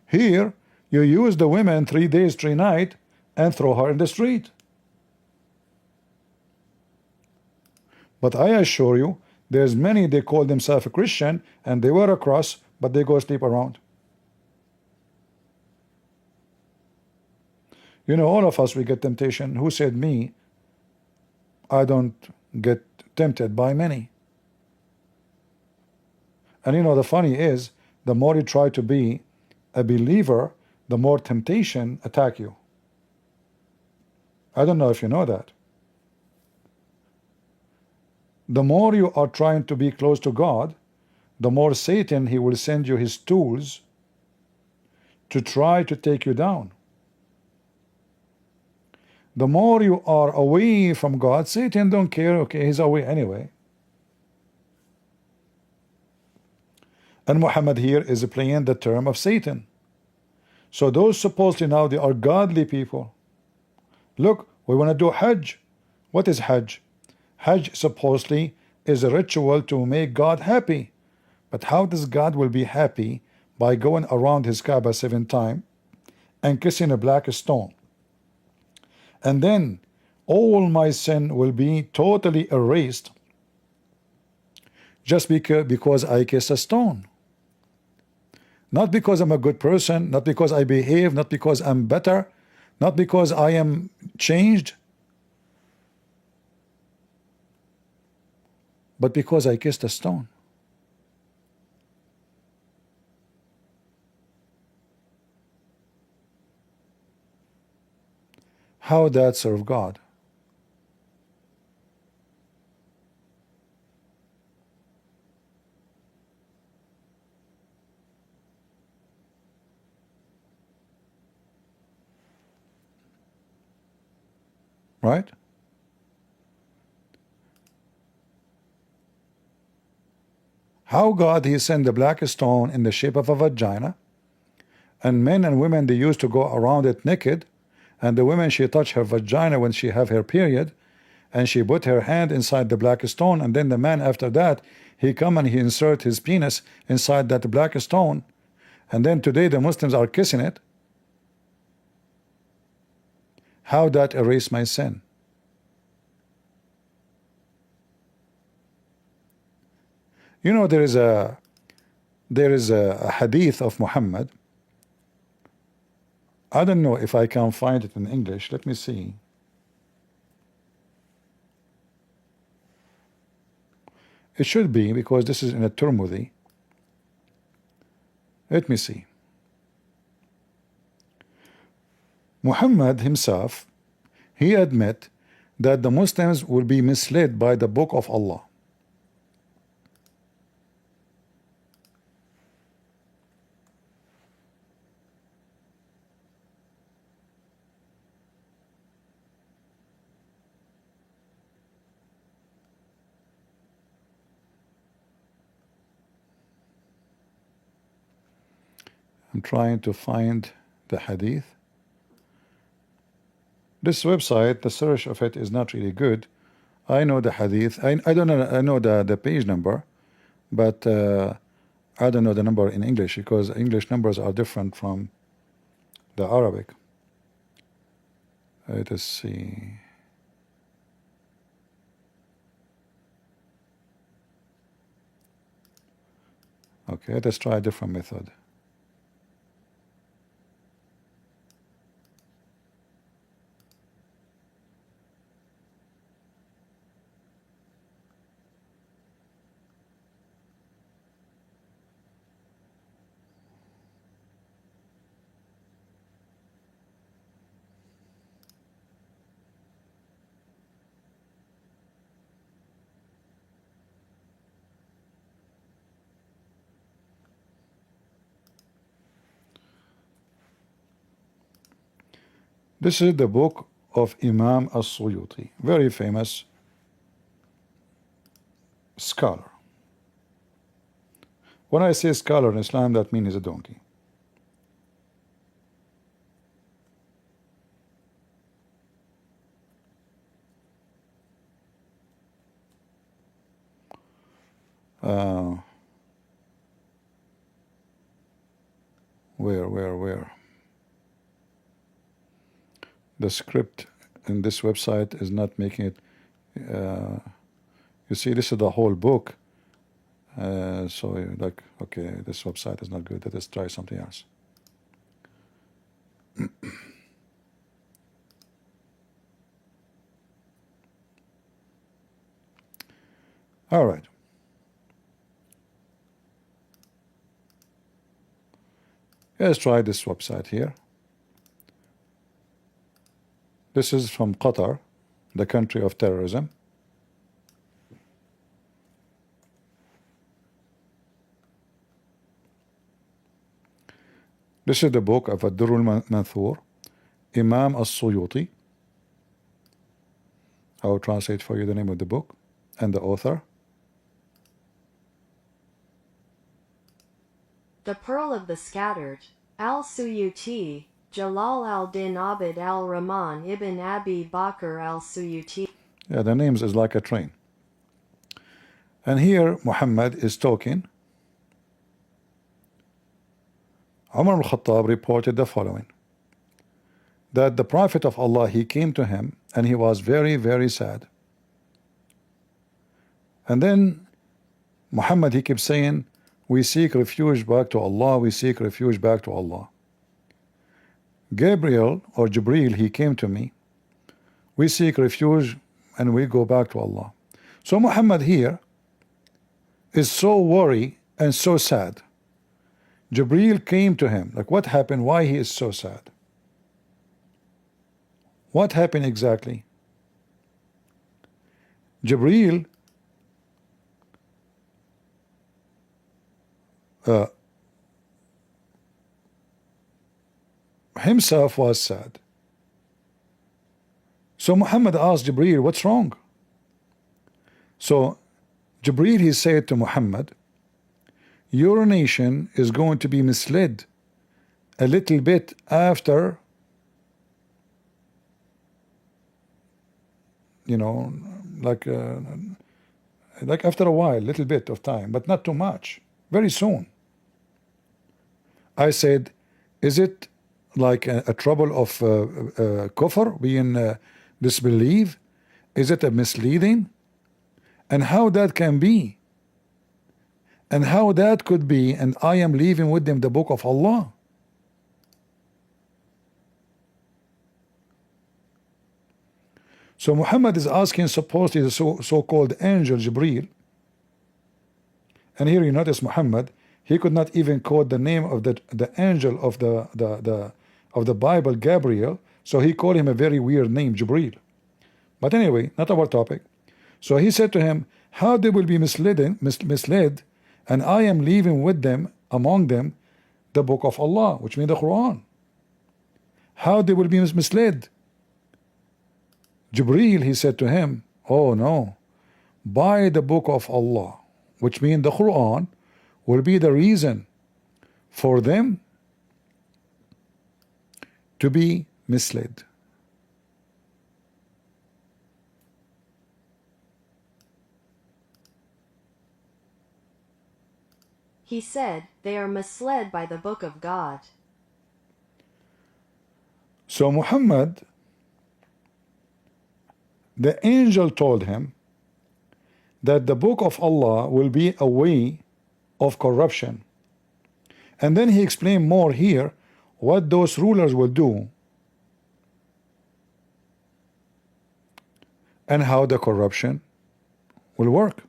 Here, you use the women 3 days, 3 nights and throw her in the street. But I assure you, there's many, they call themselves a Christian and they wear a cross, but they go sleep around. You know, all of us, we get temptation. Who said me? I don't get tempted by many. And you know, the funny is, the more you try to be a believer, the more temptation attack you. I don't know if you know that. The more you are trying to be close to God, the more Satan, he will send you his tools to try to take you down. The more you are away from God, Satan don't care, okay, he's away anyway. And Muhammad here is playing the term of Satan. So those supposedly now they are godly people. Look, we want to do Hajj. What is Hajj? Hajj supposedly is a ritual to make God happy. But how does God will be happy by going around his Kaaba 7 times and kissing a black stone? And then all my sin will be totally erased just because I kiss a stone. Not because I'm a good person, not because I behave, not because I'm better, not because I am changed, but because I kissed a stone. How that serve God? Right? How God he sent the black stone in the shape of a vagina, and men and women they used to go around it naked, and the women she touch her vagina when she have her period, and she put her hand inside the black stone, and then the man after that he come and he insert his penis inside that black stone, and then today the Muslims are kissing it. How that erase my sin? You know, there is a hadith of Muhammad. I don't know if I can find it in English. Let me see. It should be, because this is in a Tirmidhi. Let me see. Muhammad himself, he admit that the Muslims will be misled by the book of Allah. I'm trying to find the hadith. This website, the search of it is not really good. I know the hadith. I don't know. I know the page number, but I don't know the number in English, because English numbers are different from the Arabic. Let us see. Okay, let us try a different method. This is the book of Imam As-Suyuti, very famous scholar. When I say scholar in Islam, that means he's a donkey. Where? The script in this website is not making it. You see, this is the whole book. So you're like, okay, this website is not good. Let us try something else. All right. Let's try this website here. This is from Qatar, the country of terrorism. This is the book of Ad-Durr al-Manthur, Imam As-Suyuti. I will translate for you the name of the book and the author. The Pearl of the Scattered, Al-Suyuti, Jalal al-Din Abd al-Rahman ibn Abi Bakr al-Suyuti. Yeah, the names is like a train. And here Muhammad is talking. Umar al-Khattab reported the following: that the Prophet of Allah, he came to him and he was very, very sad. And then Muhammad, he kept saying, we seek refuge back to Allah, we seek refuge back to Allah. Gabriel or Jibreel, he came to me, we seek refuge and we go back to Allah. So Muhammad here is so worried and so sad. Jibreel came to him. Like, what happened? Why he is so sad? What happened exactly? Jibreel himself was sad. So Muhammad asked Jibreel, what's wrong? So Jibreel, he said to Muhammad, your nation is going to be misled a little bit after, you know, like after a while, little bit of time, but not too much, very soon. I said, is it like a trouble of kufr, being disbelief? Is it a misleading? And how that can be? And how that could be, and I am leaving with them the book of Allah. So Muhammad is asking, supposedly the so-called angel Jibreel, and here you notice Muhammad, he could not even quote the name of the angel of the Bible, Gabriel, so he called him a very weird name, Jibreel. But anyway, not our topic. So he said to him, how they will be misled, and I am leaving with them, among them, the book of Allah, which means the Quran. How they will be misled? Jibreel, he said to him, oh no, by the book of Allah, which means the Quran, will be the reason for them to be misled. He said, they are misled by the book of God. So Muhammad, the angel told him that the book of Allah will be a way of corruption. And then he explained more here what those rulers will do and how the corruption will work.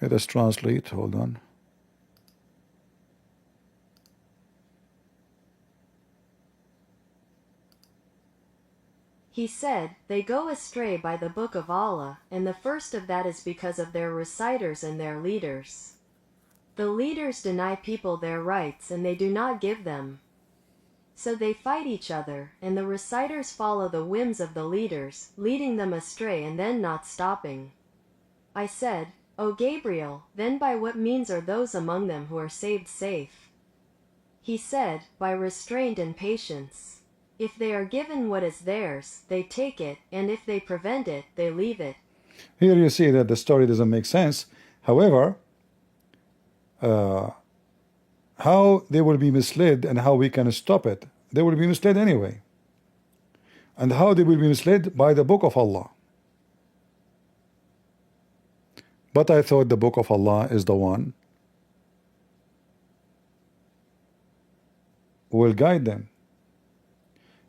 Let us translate, hold on. He said, they go astray by the book of Allah, and the first of that is because of their reciters and their leaders. The leaders deny people their rights and they do not give them. So they fight each other, and the reciters follow the whims of the leaders, leading them astray and then not stopping. I said, O Gabriel, then by what means are those among them who are saved safe? He said, by restraint and patience. If they are given what is theirs, they take it, and if they prevent it, they leave it. Here you see that the story doesn't make sense. However, how they will be misled and how we can stop it? They will be misled anyway. And how they will be misled? By the book of Allah. But I thought the book of Allah is the one who will guide them.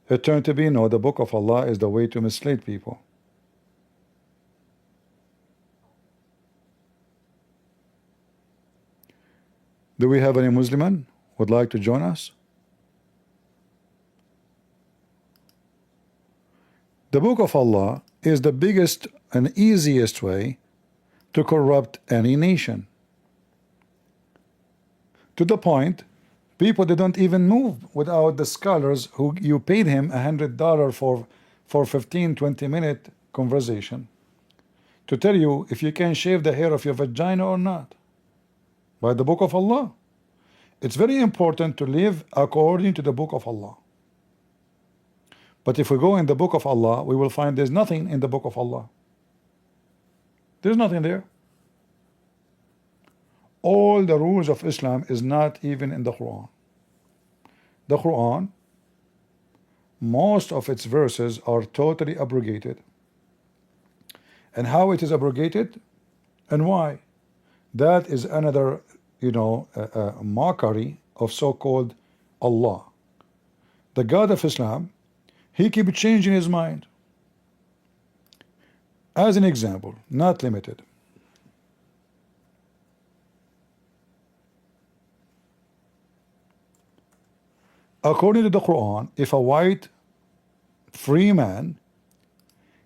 It turned to be, no, the book of Allah is the way to mislead people. Do we have any Muslim would like to join us? The book of Allah is the biggest and easiest way to corrupt any nation. To the point, people, they don't even move without the scholars who you paid him $100 for 15-20 minute conversation to tell you if you can shave the hair of your vagina or not. By the book of Allah. It's very important to live according to the book of Allah. But if we go in the book of Allah, we will find there's nothing in the book of Allah. There's nothing there. All the rules of Islam is not even in the Quran. The Quran, most of its verses are totally abrogated. And how it is abrogated and why? That is another, mockery of so-called Allah. The God of Islam, he keeps changing his mind. As an example, not limited. According to the Quran, if a white free man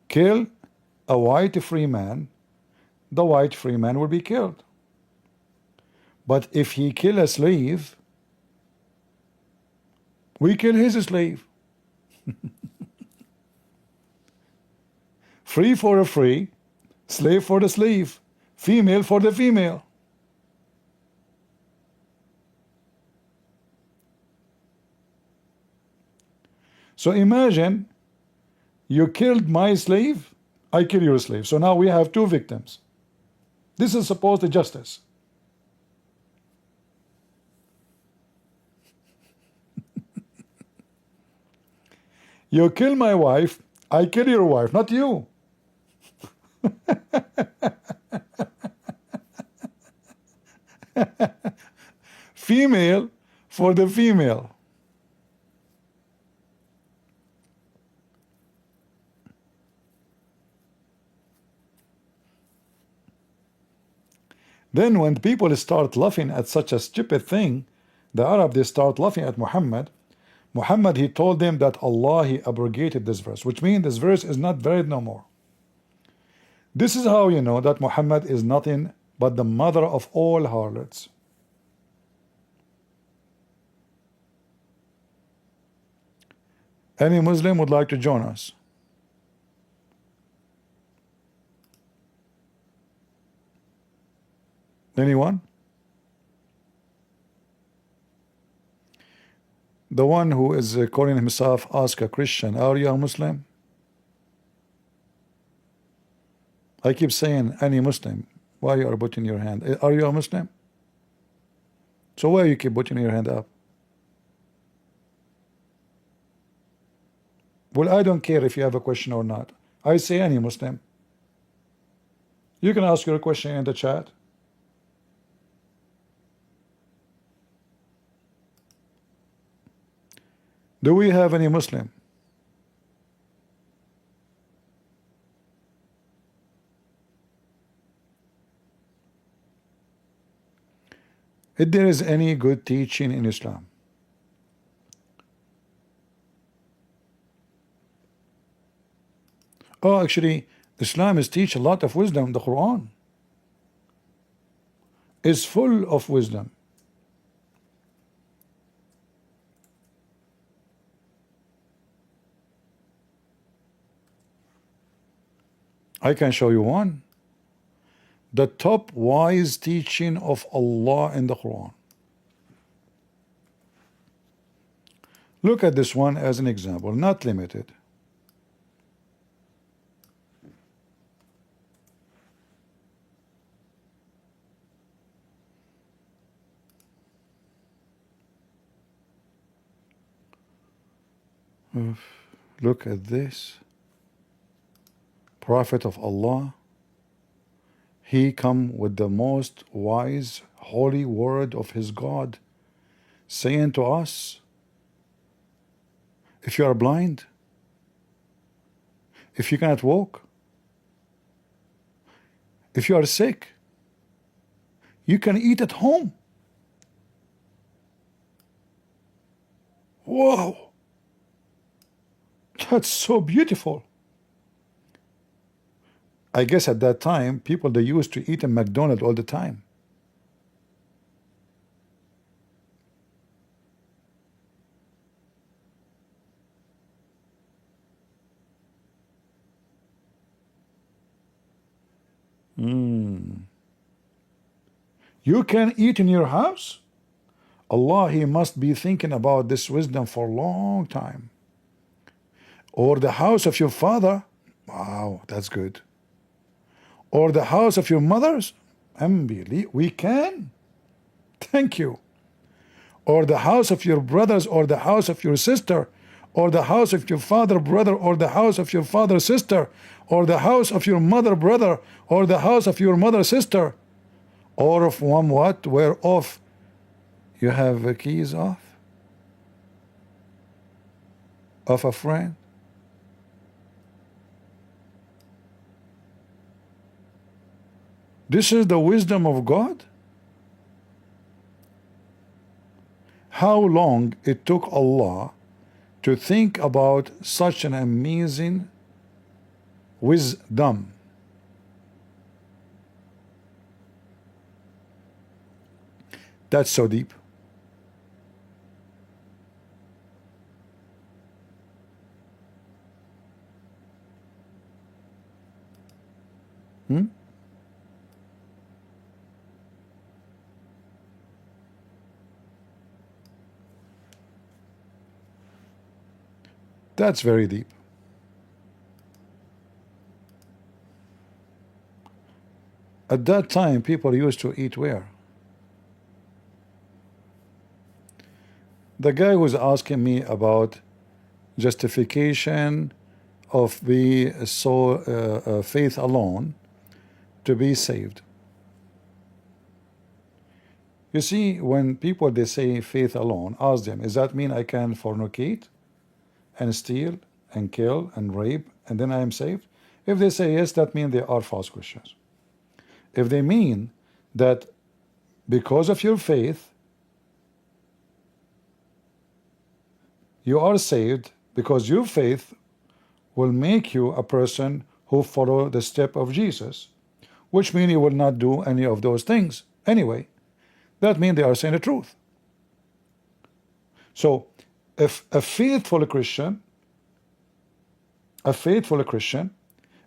kill a white free man, the white free man will be killed. But if he kill a slave, we kill his slave. Free for a free, slave for the slave, female for the female. So imagine you killed my slave, I kill your slave. So now we have two victims. This is supposed to justice. You kill my wife, I kill your wife, not you. Female for the female. Then when people start laughing at such a stupid thing, the Arab, they start laughing at Muhammad. Muhammad, he told them that Allah, he abrogated this verse, which means this verse is not valid no more. This is how you know that Muhammad is nothing but the mother of all harlots. Any Muslim would like to join us? Anyone? The one who is calling himself ask a Christian, are you a Muslim? I keep saying any Muslim. Why you are putting your hand? Are you a Muslim? So why you keep putting your hand up? Well, I don't care if you have a question or not. I say any Muslim. You can ask your question in the chat. Do we have any Muslim? If there is any good teaching in Islam, actually, Islam is teach a lot of wisdom, the Quran. is full of wisdom. I can show you one. The top wise teaching of Allah in the Quran. Look at this one as an example, not limited. Look at this. Prophet of Allah, he come with the most wise holy word of his God, saying to us, if you are blind, if you cannot walk, if you are sick, you can eat at home. Whoa, that's so beautiful. I guess at that time, people, they used to eat in McDonald's all the time. You can eat in your house? Allah, he must be thinking about this wisdom for a long time. Or the house of your father? Wow, that's good. Or the house of your mothers? We can. Thank you. Or the house of your brothers, or the house of your sister, or the house of your father brother, or the house of your father sister, or the house of your mother brother, or the house of your mother sister, or of one what? Whereof you have the keys of a friend. This is the wisdom of God. How long it took Allah to think about such an amazing wisdom. That's so deep. That's very deep. At that time, people used to eat where? The guy was asking me about justification of the faith alone to be saved. You see, when people they say faith alone, ask them, does that mean I can fornicate and steal and kill and rape and then I am saved? If they say yes, that means they are false Christians. If they mean that because of your faith you are saved, because your faith will make you a person who follow the step of Jesus, which means you will not do any of those things anyway, that means they are saying the truth. So if a faithful Christian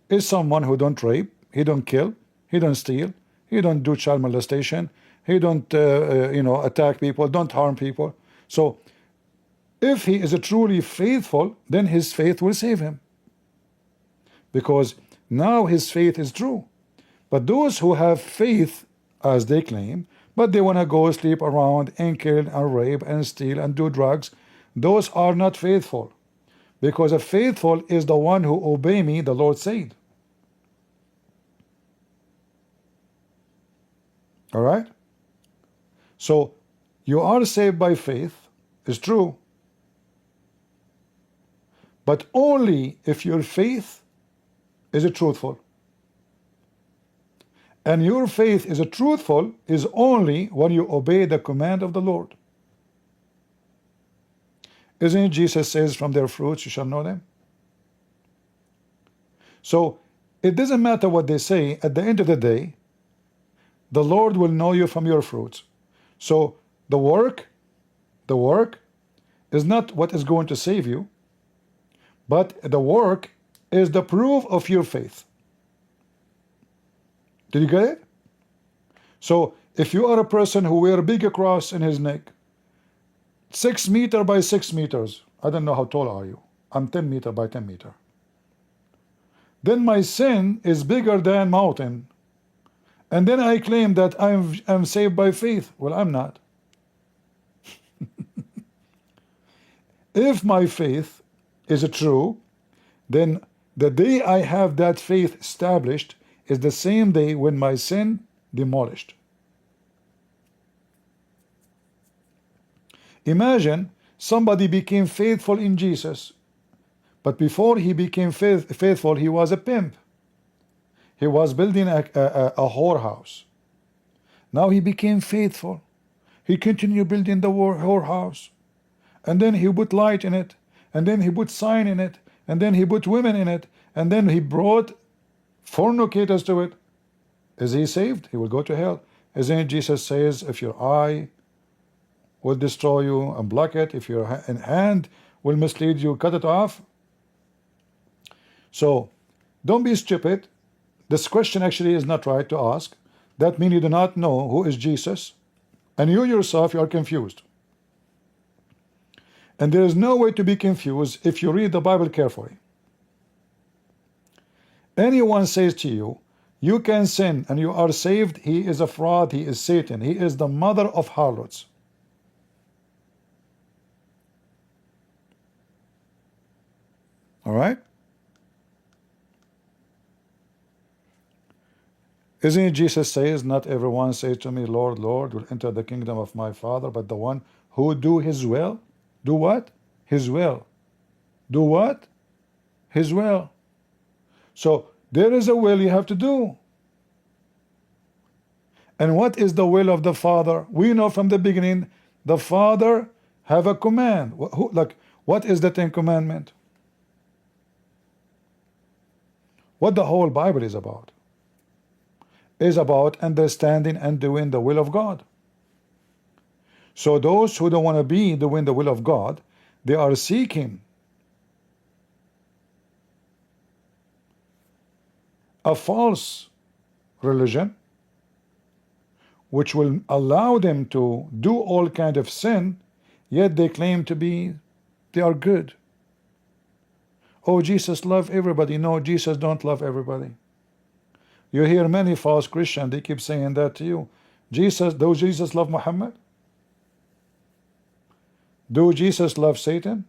is someone who don't rape, he don't kill, he don't steal, he don't do child molestation, he don't attack people, don't harm people. So if he is a truly faithful, then his faith will save him, because now his faith is true. But those who have faith as they claim, but they want to go sleep around and kill and rape and steal and do drugs, those are not faithful, because a faithful is the one who obey me, the Lord said. All right? So you are saved by faith, is true, but only if your faith is a truthful. And your faith is a truthful is only when you obey the command of the Lord. Isn't it Jesus says, from their fruits you shall know them? So it doesn't matter what they say. At the end of the day, The Lord will know you from your fruits. So the work is not what is going to save you, but the work is the proof of your faith. Did you get it? So if you are a person who wear a big cross in his neck, 6 meters by 6 meters, I don't know how tall are you, I'm 10 meters by 10 meters, then my sin is bigger than mountain, and then I claim that I'm saved by faith. Well, I'm not. If my faith is true, then the day I have that faith established is the same day when my sin demolished. Imagine somebody became faithful in Jesus, but before he became faithful, he was a pimp. He was building a whorehouse. Now he became faithful. He continued building the whorehouse. And then he put light in it. And then he put sign in it. And then he put women in it. And then he brought fornicators to it. Is he saved? He will go to hell. Isn't it Jesus says, if your eye will destroy you, and block it. If your hand will mislead you, cut it off. So don't be stupid. This question actually is not right to ask. That means you do not know who is Jesus, and you yourself, you are confused. And there is no way to be confused if you read the Bible carefully. Anyone says to you, you can sin and you are saved, he is a fraud, he is Satan, he is the mother of harlots. All right? Isn't it Jesus says, not everyone says to me, Lord, Lord, will enter the kingdom of my Father, but the one who do his will. Do what? His will. Do what? His will. So there is a will you have to do. And what is the will of the Father? We know from the beginning, the Father have a command. What is the 10 Commandments? What the whole Bible is about understanding and doing the will of God. So those who don't want to be doing the will of God, they are seeking a false religion which will allow them to do all kind of sin, yet they claim to be, they are good. Oh, Jesus love everybody. No, Jesus don't love everybody. You hear many false Christians, they keep saying that to you. Do Jesus love Mohammed? Do Jesus love Satan?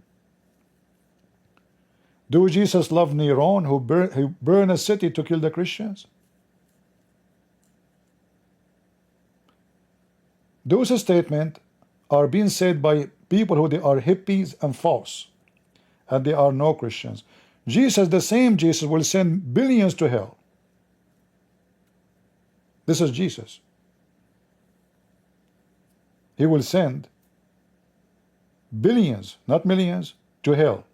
Do Jesus love Neron, who burned a city to kill the Christians? Those statements are being said by people who they are hippies and false, and they are no Christians. Jesus, the same Jesus, will send billions to hell. This is Jesus. He will send billions, not millions, to hell.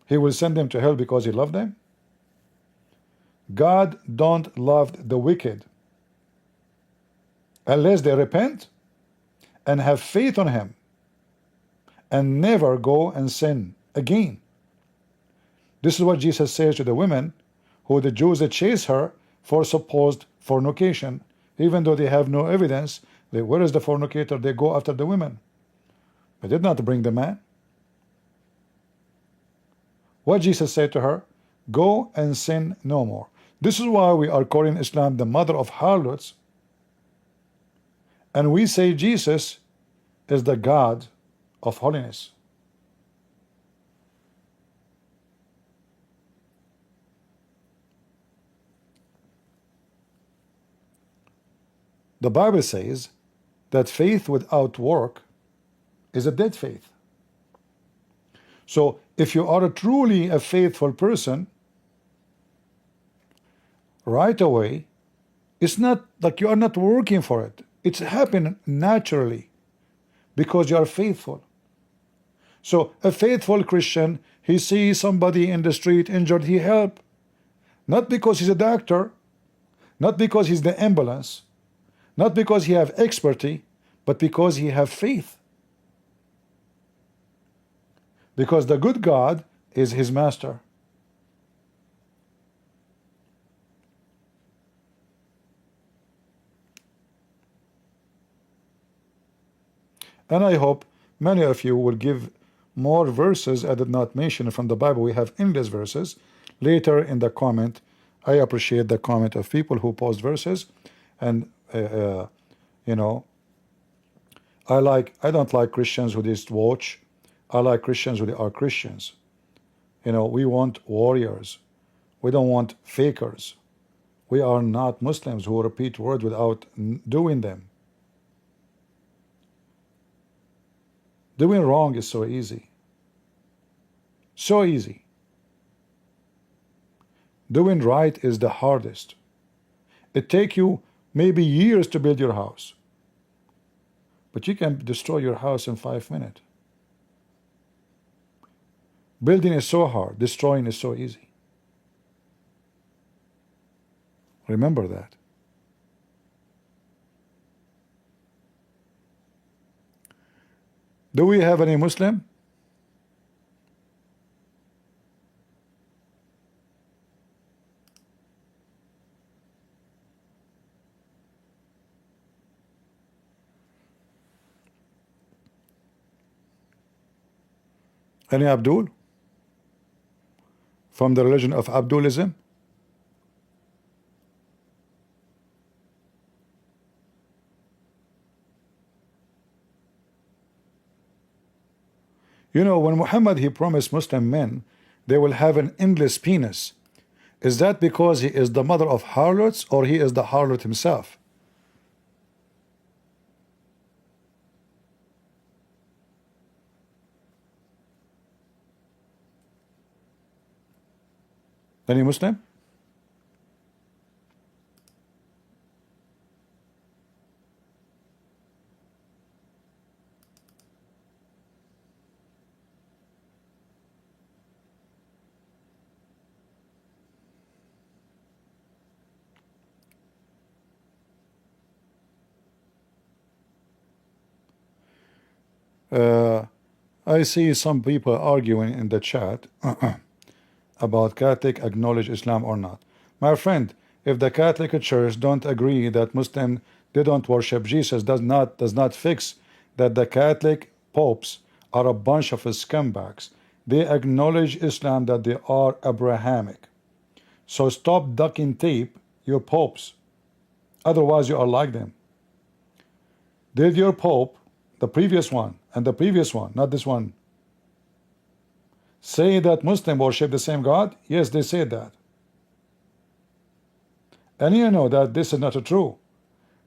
He will send them to hell because he loved them. God don't love the wicked unless they repent and have faith on him and never go and sin again. This is what Jesus says to the women who the Jews that chase her for supposed fornication, even though they have no evidence. Where is the fornicator? They go after the women. They did not bring the man. What Jesus said to her, go and sin no more. This is why we are calling Islam the mother of harlots, and we say Jesus is the God of holiness. The Bible says that faith without work is a dead faith. So if you are truly a faithful person, right away, it's not like you are not working for it. It's happening naturally because you are faithful. So a faithful Christian, he sees somebody in the street injured, he help. Not because he's a doctor, Not because he's the ambulance, not because he have expertise, but because he have faith. Because the good God is his master. And I hope many of you will give more verses I did not mention from the Bible. We have endless verses. Later in the comment, I appreciate the comment of people who post verses, and you know, I don't like Christians who just watch. I like Christians who are Christians. You know, we want warriors. We don't want fakers. We are not Muslims who repeat words without doing them. Doing wrong is so easy. So easy. Doing right is the hardest. It takes you maybe years to build your house, but you can destroy your house in 5 minutes. Building is so hard, destroying is so easy. Remember that. Do we have any Muslim? Any Abdul? From the religion of Abdulism? You know, when Muhammad, he promised Muslim men they will have an endless penis. Is that because he is the mother of harlots, or he is the harlot himself? Any Muslim? I see some people arguing in the chat about Catholic acknowledge Islam or not. My friend, if the Catholic Church don't agree that Muslim they don't worship Jesus, does not fix that the Catholic popes are a bunch of scumbags. They acknowledge Islam, that they are Abrahamic. So stop ducking tape your popes, otherwise you are like them. Did your pope, the previous one and the previous one, not this one, say that Muslims worship the same God? Yes, they say that. And you know that this is not true.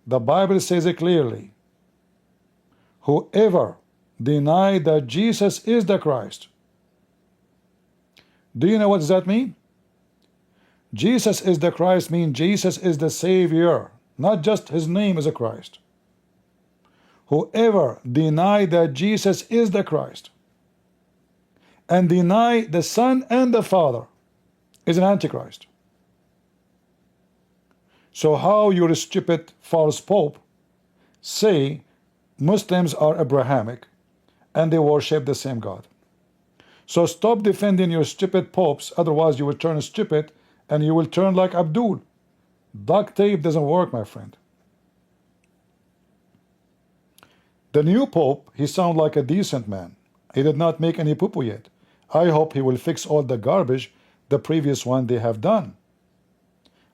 The Bible says it clearly. Whoever deny that Jesus is the Christ. Do you know what does that mean? Jesus is the Christ means Jesus is the Savior, not just his name is a Christ. Whoever deny that Jesus is the Christ and deny the Son and the Father is an Antichrist. So how your stupid false pope say Muslims are Abrahamic and they worship the same God? So stop defending your stupid popes, otherwise you will turn stupid and you will turn like Abdul. Duct tape doesn't work, my friend. The new pope, he sounds like a decent man. He did not make any poo-poo yet. I hope he will fix all the garbage the previous one they have done.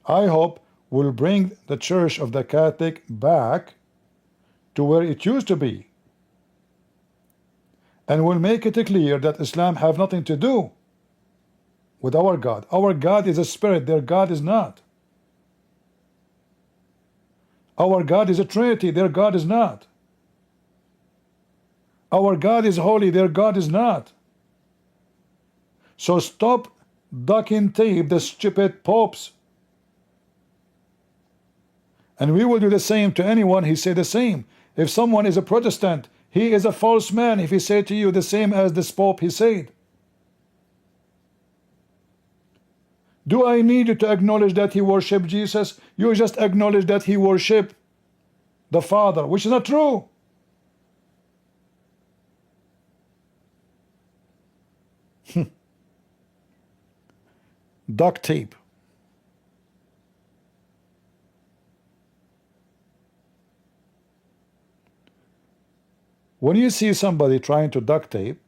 I hope we'll bring the Church of the Catholic back to where it used to be. And we'll make it clear that Islam have nothing to do with our God. Our God is a spirit, their God is not. Our God is a Trinity, their God is not. Our God is holy, their God is not. So stop ducking tape the stupid popes. And we will do the same to anyone he say the same. If someone is a Protestant, he is a false man if he say to you the same as this pope he said. Do I need you to acknowledge that he worshiped Jesus? You just acknowledge that he worshiped the Father, which is not true. Duct tape. When you see somebody trying to duct tape,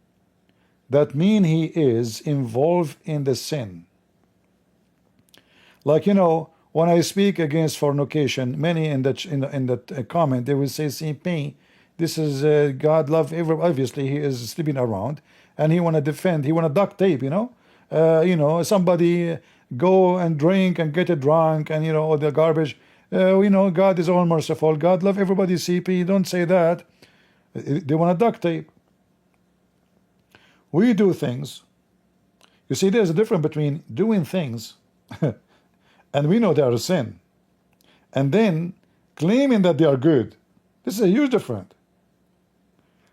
that means he is involved in the sin. Like, you know, when I speak against fornication, many in that comment, they will say, CP, this is God love everybody. Obviously he is sleeping around and he want to defend, he want to duct tape, you know, somebody go and drink and get drunk and, you know, all the garbage. You know, God is all merciful, God love everybody. CP, don't say that. They want to duct tape. We do things. You see, there's a difference between doing things and we know they are a sin, and then claiming that they are good. This is a huge difference.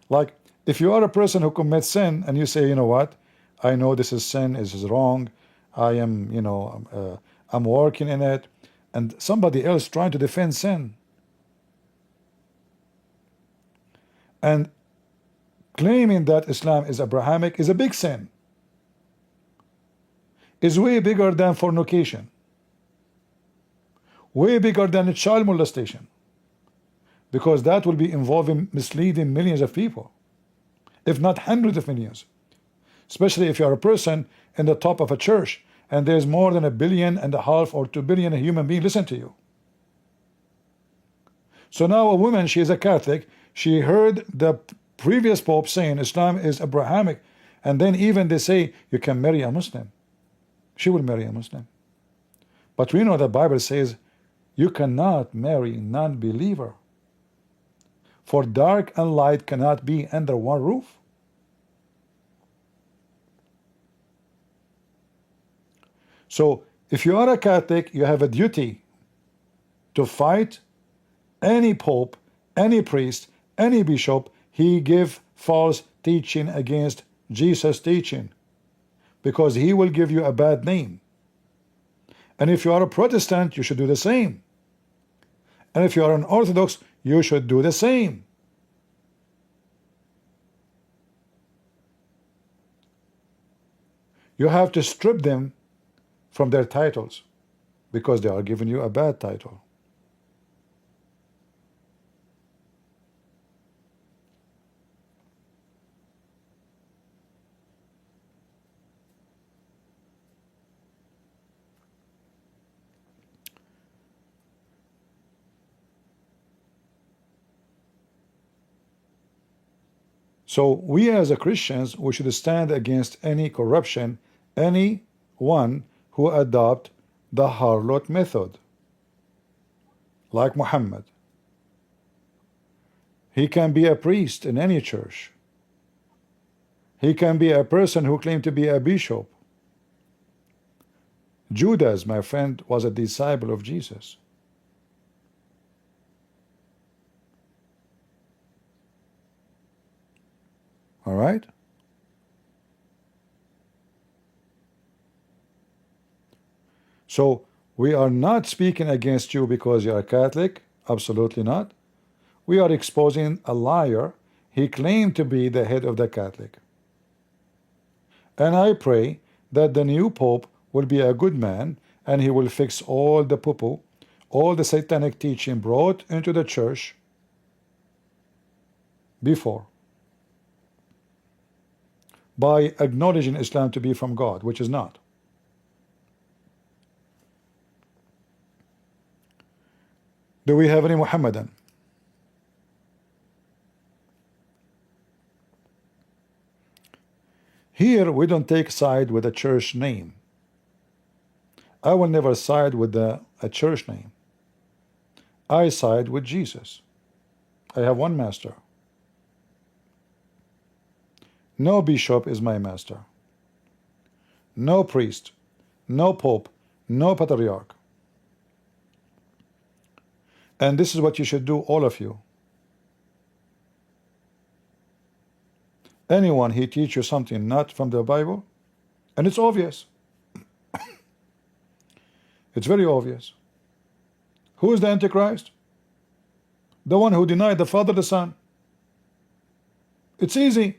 Like, if you are a person who commits sin and you say, you know what, I know this is sin, this is wrong, I am, you know, I'm working in it, and somebody else trying to defend sin and claiming that Islam is Abrahamic is a big sin. Is way bigger than fornication, way bigger than child molestation, because that will be involving misleading millions of people, if not hundreds of millions, especially if you are a person in the top of a church and there's more than 1.5 billion or 2 billion human beings listen to you. So now a woman, she is a Catholic, she heard the previous Pope saying Islam is Abrahamic, and then even they say you can marry a Muslim. She will marry a Muslim. But we know the Bible says you cannot marry non-believer, for dark and light cannot be under one roof. So if you are a Catholic, you have a duty to fight any pope, any priest, any bishop he give false teaching against Jesus' teaching, because he will give you a bad name. And if you are a Protestant, you should do the same. And if you are an Orthodox, you should do the same. You have to strip them from their titles because they are giving you a bad title. So we as a Christians, we should stand against any corruption, anyone who adopt the harlot method, like Muhammad. He can be a priest in any church. He can be a person who claimed to be a bishop. Judas, my friend, was a disciple of Jesus. All right? So we are not speaking against you because you are Catholic. Absolutely not. We are exposing a liar. He claimed to be the head of the Catholic. And I pray that the new Pope will be a good man and he will fix all the poo-poo, all the satanic teaching brought into the church before, by acknowledging Islam to be from God, which is not. Do we have any Muhammadan? Here we don't take side with a church name. I will never side with a church name. I side with Jesus. I have one master. No bishop is my master. No priest, no pope, no patriarch. And this is what you should do, all of you. Anyone he teach you something not from the Bible, and it's obvious, It's very obvious. Who is the Antichrist? The one who denied the Father, the Son. It's easy.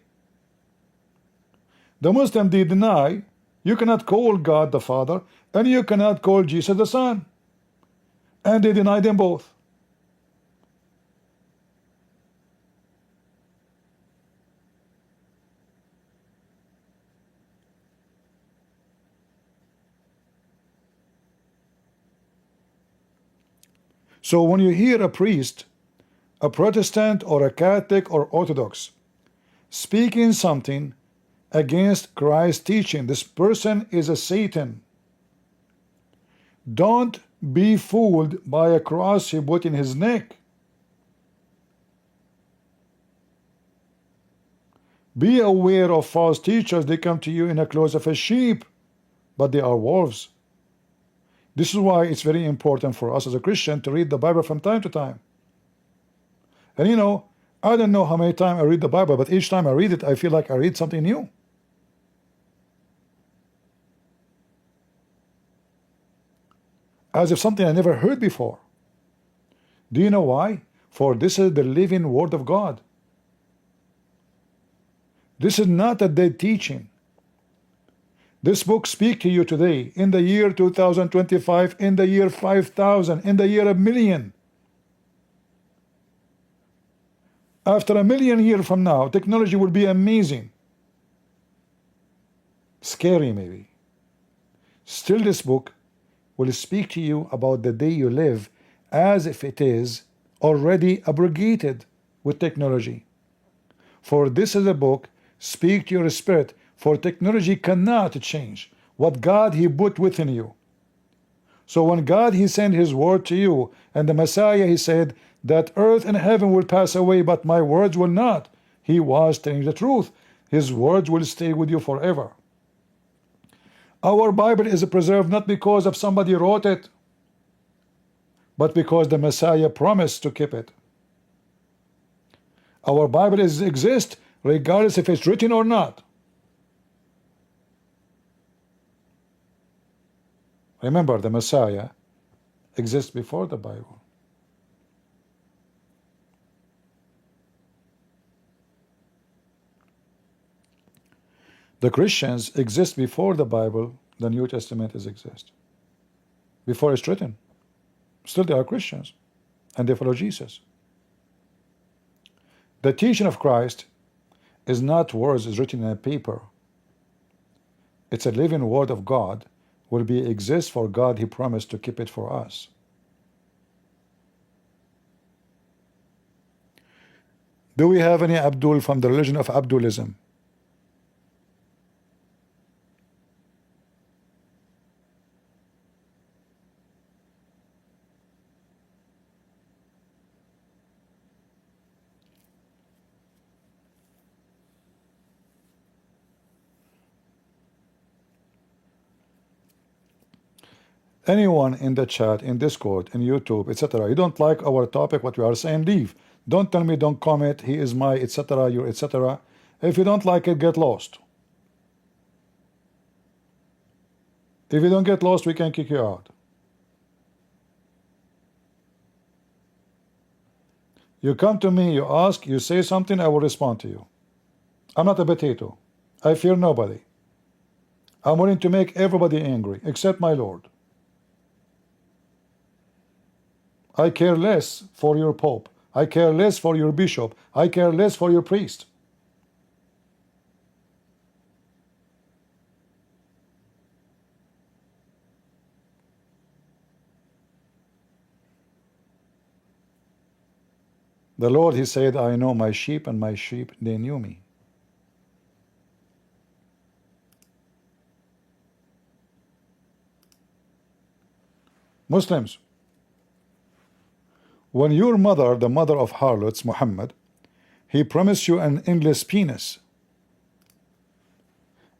The Muslim, they deny you cannot call God the Father and you cannot call Jesus the Son. And they deny them both. So when you hear a priest, a Protestant or a Catholic or Orthodox, speaking something against Christ's teaching, this person is a Satan. Don't be fooled by a cross he put in his neck. Be aware of false teachers. They come to you in the clothes of a sheep, but they are wolves. This is why it's very important for us as a Christian to read the Bible from time to time. And you know, I don't know how many times I read the Bible, but each time I read it, I feel like I read something new. As if something I never heard before. Do you know why? For this is the living Word of God. This is not a dead teaching. This book speaks to you today, in the year 2025, in the year 5000, in the year 1,000,000. After 1,000,000 years from now, technology will be amazing. Scary maybe. Still, this book will speak to you about the day you live as if it is already abrogated with technology. For this is a book, speak to your spirit, for technology cannot change what God he put within you. So when God he sent his word to you, and the Messiah he said that earth and heaven will pass away, but my words will not. He was telling the truth. His words will stay with you forever. Our Bible is preserved not because of somebody wrote it, but because the Messiah promised to keep it. Our Bible exists regardless if it's written or not. Remember, the Messiah exists before the Bible. The Christians exist before the Bible, the New Testament exists. Before it's written. Still they are Christians, and they follow Jesus. The teaching of Christ is not words is written in a paper. It's a living word of God, will be exist for God. He promised to keep it for us. Do we have any Abdul from the religion of Abdulism? Anyone in the chat, in Discord, in YouTube, etc. You don't like our topic, what we are saying, leave. Don't tell me, don't comment, he is my, etc., you, etc. If you don't like it, get lost. If you don't get lost, we can kick you out. You come to me, you ask, you say something, I will respond to you. I'm not a potato. I fear nobody. I'm willing to make everybody angry, except my Lord. I care less for your Pope. I care less for your bishop. I care less for your priest. The Lord, he said, I know my sheep, and my sheep, they knew me. Muslims, when your mother, the mother of harlots, Mohammed, he promised you an endless penis,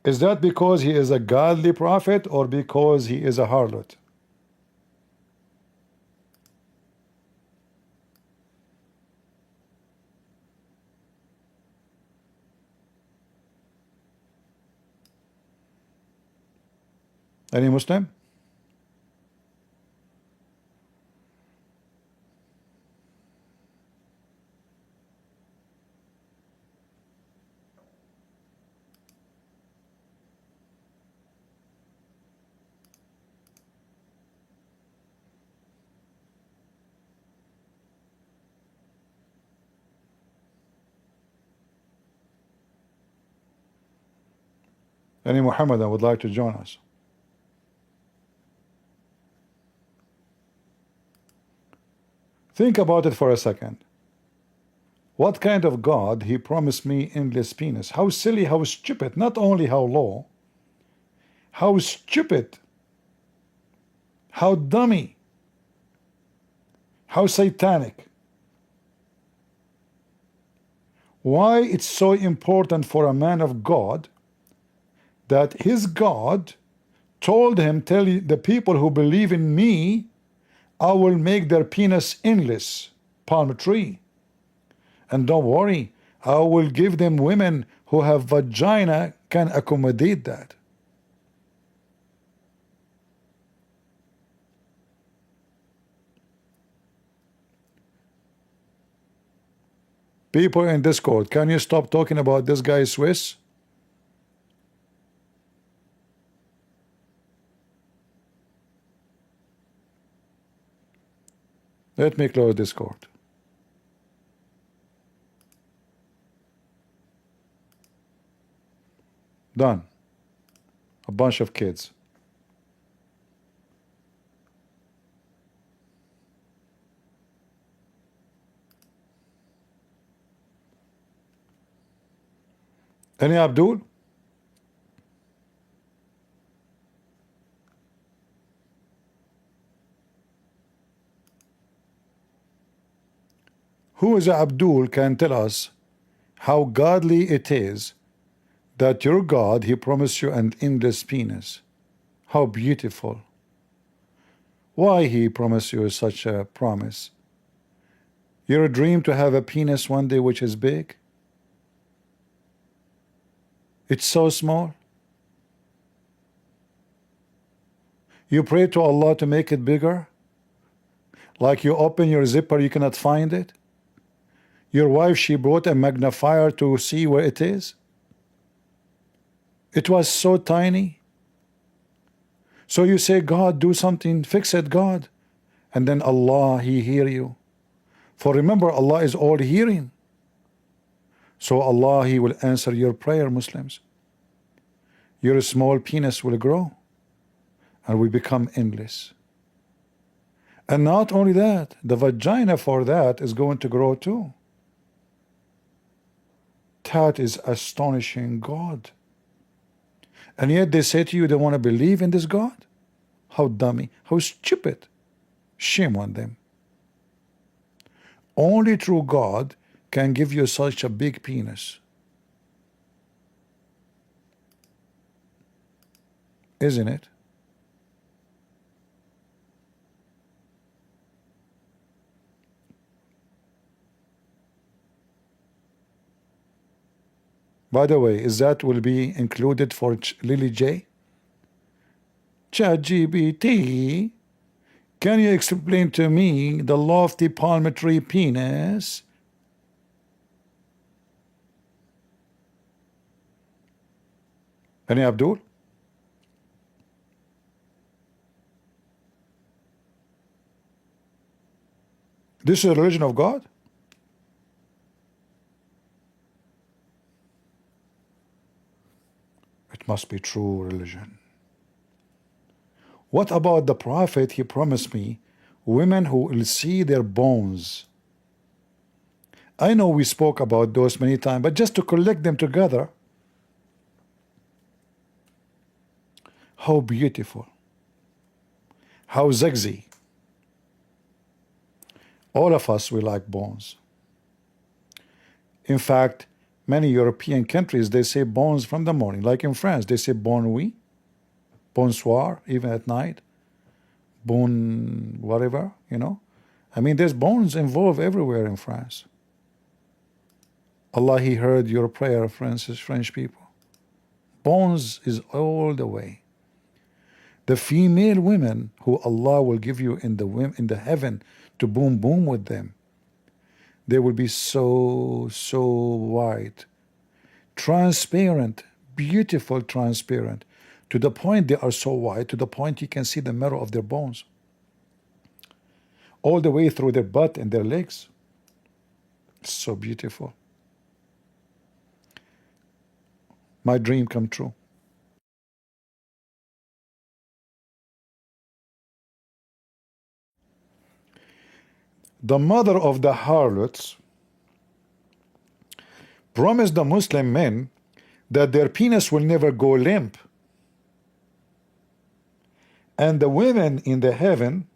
is that because he is a godly prophet or because he is a harlot? Any Muslim? Any Muhammadan would like to join us? Think about it for a second. What kind of God he promised me endless penis? How silly, how stupid, not only how low, how stupid, how dummy, how satanic. Why it's so important for a man of God that his God told him, tell the people who believe in me, I will make their penis endless, palm tree. And don't worry, I will give them women who have vagina can accommodate that. People in Discord, can you stop talking about this guy Swiss? Let me close Discord. Done. A bunch of kids. Any Abdul? Who is Abdul can tell us how godly it is that your God, he promised you an endless penis. How beautiful. Why he promised you such a promise? Your dream to have a penis one day which is big? It's so small. You pray to Allah to make it bigger? Like you open your zipper, you cannot find it? Your wife, she brought a magnifier to see where it is? It was so tiny. So you say, God, do something, fix it, God. And then Allah, he hear you. For remember, Allah is all hearing. So Allah, he will answer your prayer, Muslims. Your small penis will grow and will become endless. And not only that, the vagina for that is going to grow too. That is astonishing God. And yet they say to you they want to believe in this God? How dummy, how stupid. Shame on them. Only true God can give you such a big penis. Isn't it? By the way, is that will be included for Lily J? ChatGPT, can you explain to me the lofty palm tree penis? Any Abdul? This is the religion of God? It must be true religion. What about the prophet? He promised me women who will see their bones. I know we spoke about those many times, but just to collect them together. How beautiful. How sexy. All of us, we like bones. In fact, many European countries, they say bones from the morning. Like in France, they say bon nuit, bonsoir, even at night, bon whatever, you know. I mean, there's bones involved everywhere in France. Allah, he heard your prayer, French people. Bones is all the way. The female women who Allah will give you in the heaven to boom boom with them, they will be so white, transparent, beautiful, transparent, to the point they are so white, to the point you can see the marrow of their bones, all the way through their butt and their legs. So beautiful. My dream come true. the mother of the harlots promised the Muslim men that their penis will never go limp, and the women in the heaven,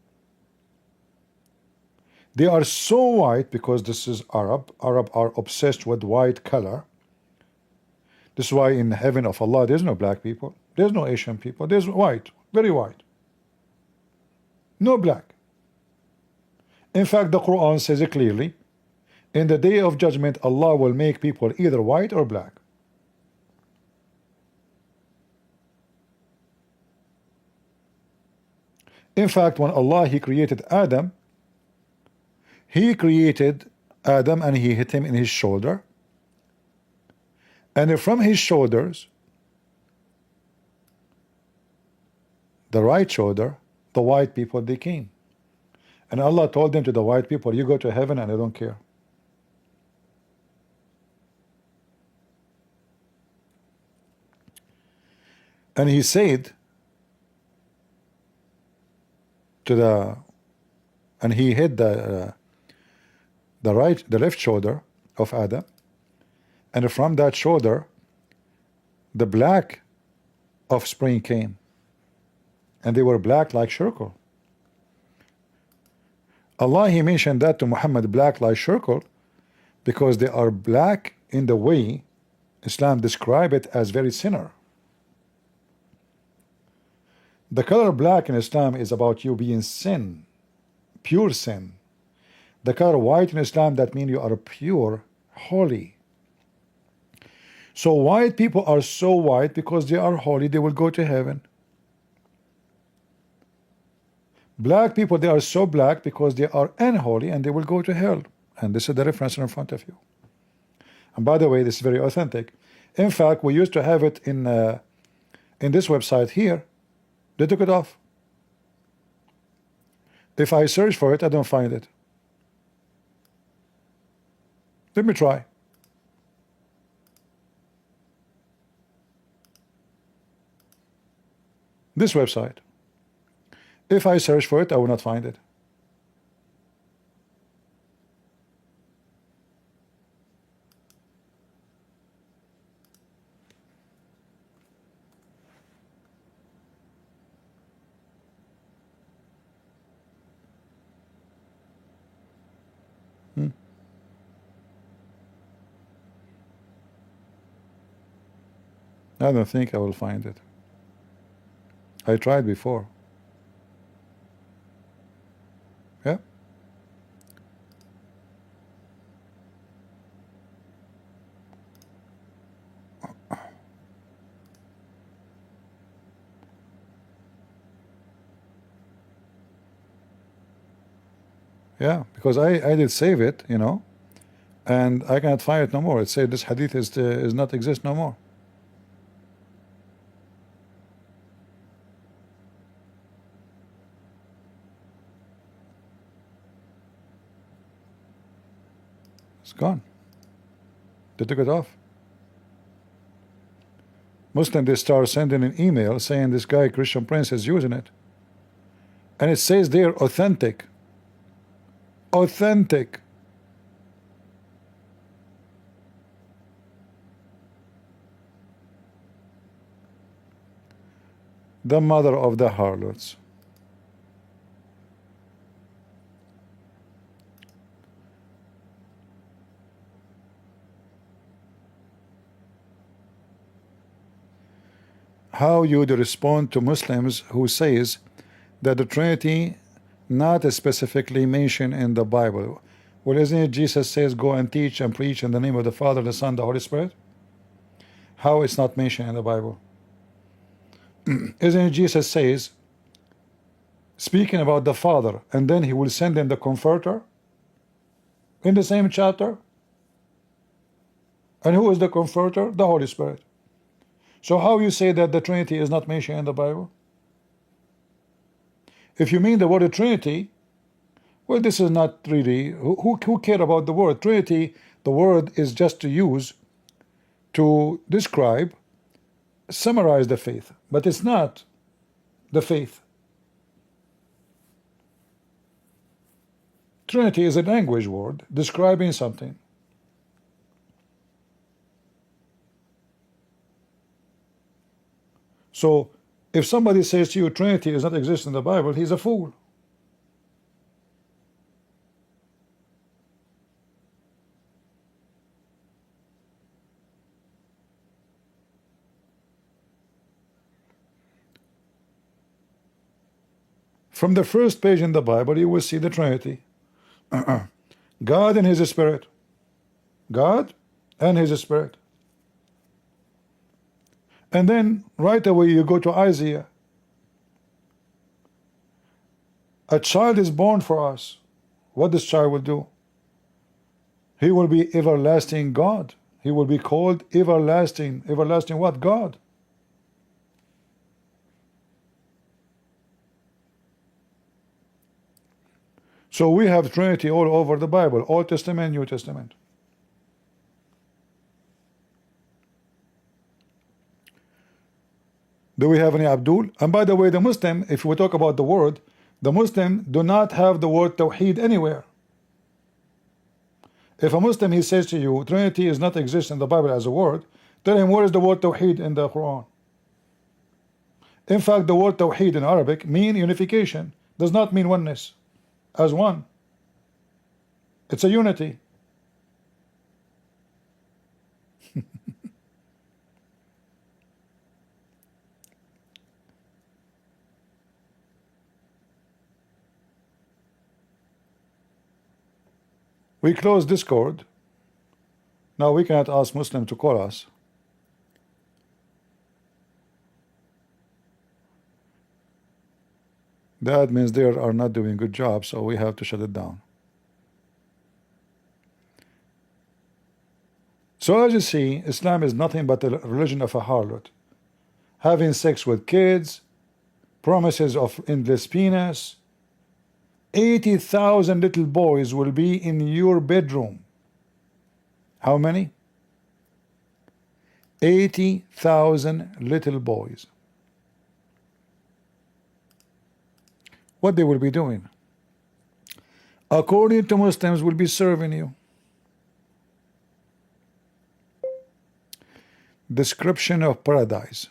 they are so white, because this is Arab are obsessed with white color. This is why in the heaven of Allah there's no black people, there's no Asian people, there's white, very white, no black. In fact, the Quran says it clearly, in the day of judgment Allah will make people either white or black. In fact, when Allah He created Adam, He created Adam and He hit him in his shoulder, and from his shoulders, the right shoulder, the white people they came, and Allah told them to the white people, you go to heaven and I don't care. And He said to the, and He hit the left shoulder of Adam, and from that shoulder the black offspring came, and they were black like charcoal. Allah He mentioned that to Muhammad, black like charcoal, because they are black in the way Islam describe it as very sinner. The color black in Islam is about you being sin, pure sin. The color white in Islam, that means you are pure, holy. So white people are so white because they are holy, they will go to heaven. Black people, they are so black because they are unholy and they will go to hell. And this is the reference in front of you. And by the way, this is very authentic. In fact, we used to have it in this website here. They took it off. If I search for it, I don't find it. Let me try. This website. If I search for it, I will not find it. I don't think I will find it. I tried before. Yeah. Yeah, because I did save it, you know, and I cannot find it no more. It said this hadith is not exist no more. It's gone. They took it off. Muslim, they start sending an email saying this guy Christian Prince is using it, and it says there authentic. Authentic. The mother of the harlots. How you would respond to Muslims who says that the Trinity not specifically mentioned in the Bible? Well, isn't it Jesus says go and teach and preach in the name of the Father, the Son, the Holy Spirit? How it's not mentioned in the Bible? Isn't it Jesus says speaking about the Father, and then He will send in the Comforter in the same chapter? And who is the Comforter? The Holy Spirit. So how you say that the Trinity is not mentioned in the Bible? If you mean the word Trinity, well, this is not really, who care about the word Trinity? The word is just to use to describe, summarize the faith, but it's not the faith. Trinity is a language word describing something. So if somebody says to you Trinity does not exist in the Bible, he's a fool. From the first page in the Bible, you will see the Trinity. God and His Spirit. God and His Spirit. And then right away you go to Isaiah. A child is born for us. What this child will do? He will be everlasting God. He will be called everlasting. Everlasting what? God. So we have Trinity all over the Bible, Old Testament, New Testament. Do we have any Abdul? And by the way, the Muslim, if we talk about the word, the Muslim do not have the word Tawheed anywhere. If a Muslim, he says to you, Trinity is not exist in the Bible as a word, tell him, where is the word Tawheed in the Quran? In fact, the word Tawheed in Arabic mean unification, does not mean oneness, as one. It's a unity. We close Discord. Now we cannot ask Muslim to call us. The admins there are not doing a good job, so we have to shut it down. So as you see, Islam is nothing but the religion of a harlot, having sex with kids, promises of endless penis. 80,000 little boys will be in your bedroom. How many? 80,000 little boys. What they will be doing? According to Muslims, will be serving you. Description of paradise.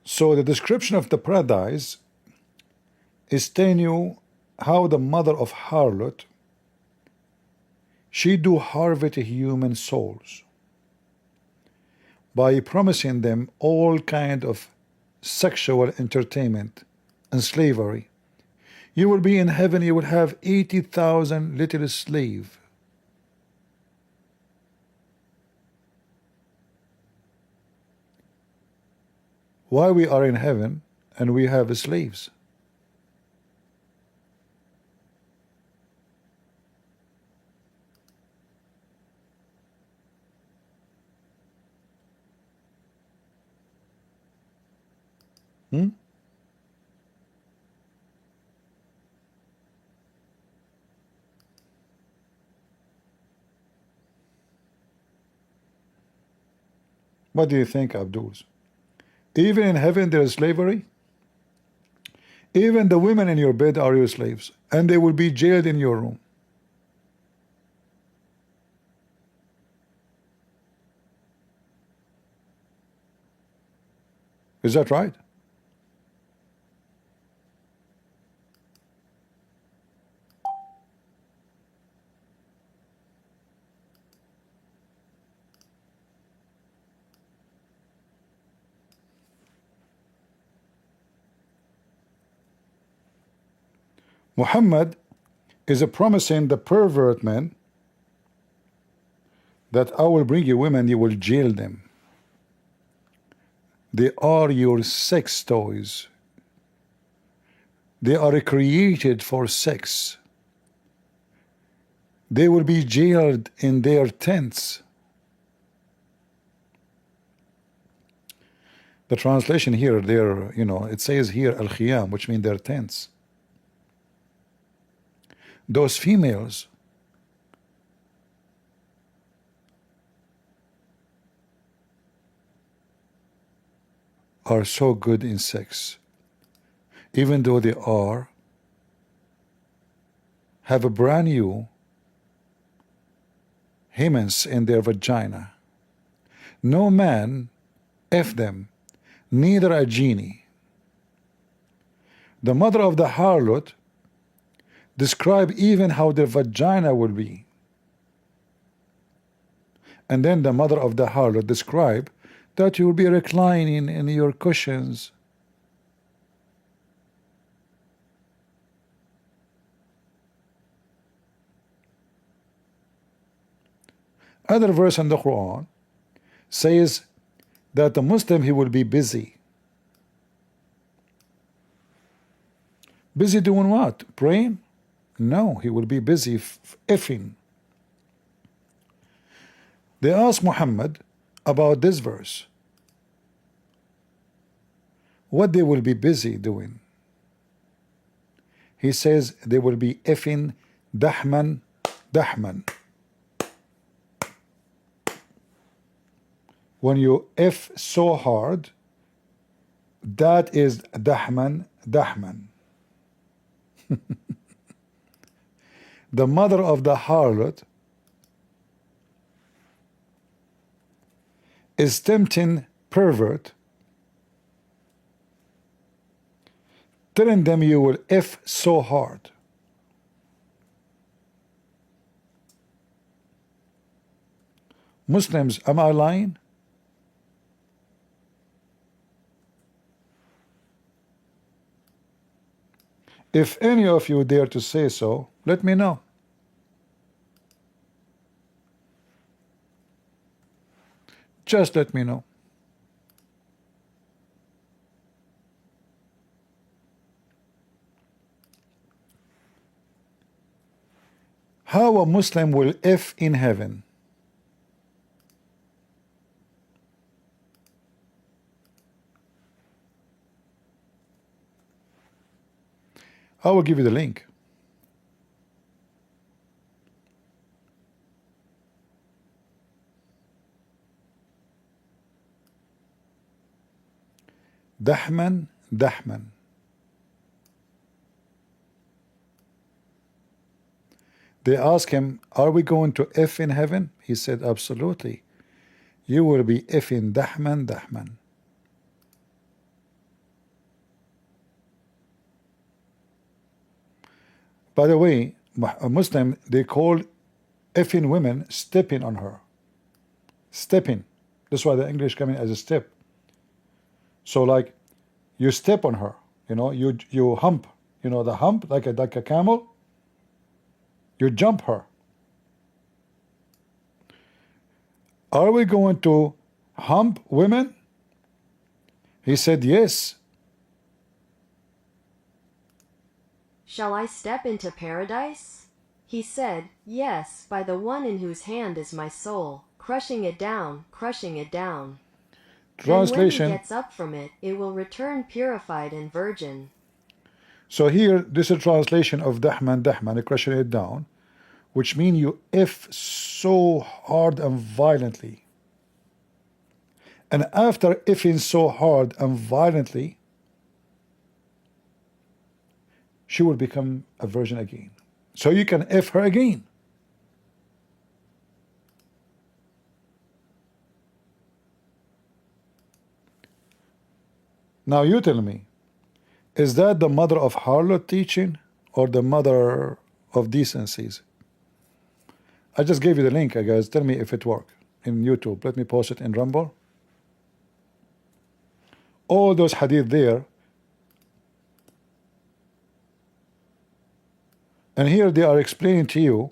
So the description of the paradise is telling you how the mother of harlot, she do harvest human souls by promising them all kind of sexual entertainment and slavery. You will be in heaven, you will have 80,000 little slave. Why we are in heaven and we have slaves? What do you think, Abdul? Even in heaven there is slavery? Even the women in your bed are your slaves, and they will be jailed in your room. Is that right? Muhammad is promising the pervert men that I will bring you women, you will jail them. They are your sex toys. They are created for sex. They will be jailed in their tents. The translation here, there, it says here al-khiyam, which means their tents. Those females are so good in sex, even though they have a brand new hymens in their vagina. No man F them, neither a genie. The mother of the harlot describe even how their vagina will be. And then the mother of the harlot describe that you will be reclining in your cushions. Other verse in the Quran says that the Muslim, he will be busy. Busy doing what? Praying? No, he will be busy effing. They asked Muhammad about this verse, what they will be busy doing. He says they will be effing dahman, dahman. When you F so hard, that is dahman, dahman. The mother of the harlot is tempting pervert, telling them you will F so hard. Muslims, am I lying? If any of you dare to say so, let me know. Just let me know. How a Muslim will F in heaven? I will give you the link. Dahman, dahman. They asked him, are we going to F in heaven? He said, absolutely. You will be F in dahman, dahman. By the way, a Muslim, they call effing women stepping on her. Stepping. That's why the English come in as a step. So like you step on her, you hump, the hump like a camel. You jump her. Are we going to hump women? He said yes. Shall I step into paradise? He said, yes, by the one in whose hand is my soul, crushing it down, crushing it down. Translation. And when he gets up from it, it will return purified and virgin. So here, this is a translation of dahman, dahman, crushing it down, which means you F so hard and violently. And after Fing so hard and violently, she will become a virgin again. So you can F her again. Now you tell me, is that the mother of harlot teaching or the mother of decencies? I just gave you the link, guys. Tell me if it worked in YouTube. Let me post it in Rumble. All those hadith there. And here they are explaining to you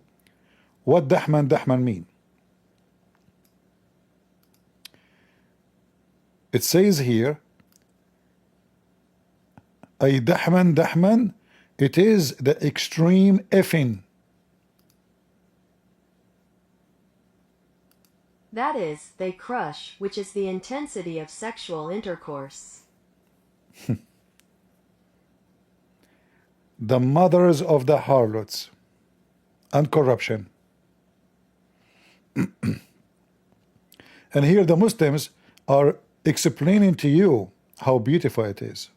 what dahman, dahman mean. It says here, ay dahman, dahman, it is the extreme effing. That is, they crush, which is the intensity of sexual intercourse. The mothers of the harlots and corruption. And here the Muslims are explaining to you how beautiful it is.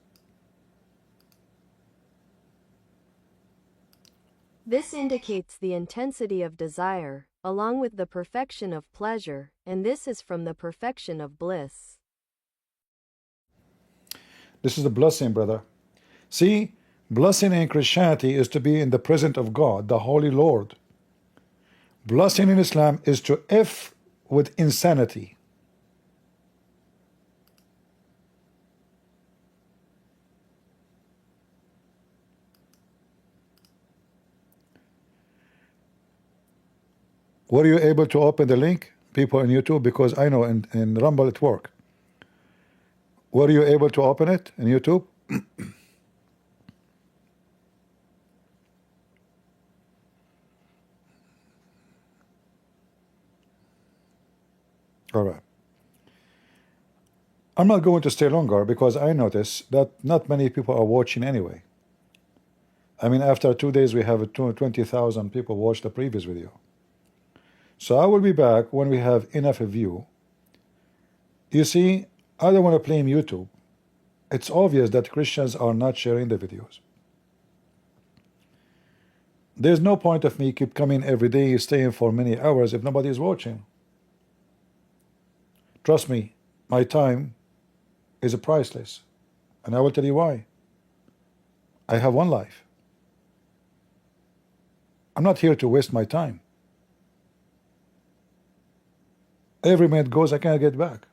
This indicates the intensity of desire, along with the perfection of pleasure, and this is from the perfection of bliss. This is the blessing, brother. See, blessing in Christianity is to be in the presence of God, the Holy Lord. Blessing in Islam is to F with insanity. Were you able to open the link, people on YouTube? Because I know in Rumble it worked. Were you able to open it in YouTube? All right. I'm not going to stay longer because I notice that not many people are watching anyway. I mean, after 2 days, we have 20,000 people watch the previous video. So I will be back when we have enough view. You see, I don't want to blame YouTube. It's obvious that Christians are not sharing the videos. There's no point of me keep coming every day, staying for many hours if nobody is watching. Trust me, my time is priceless, and I will tell you why. I have one life. I'm not here to waste my time. Every minute goes, I can't get back.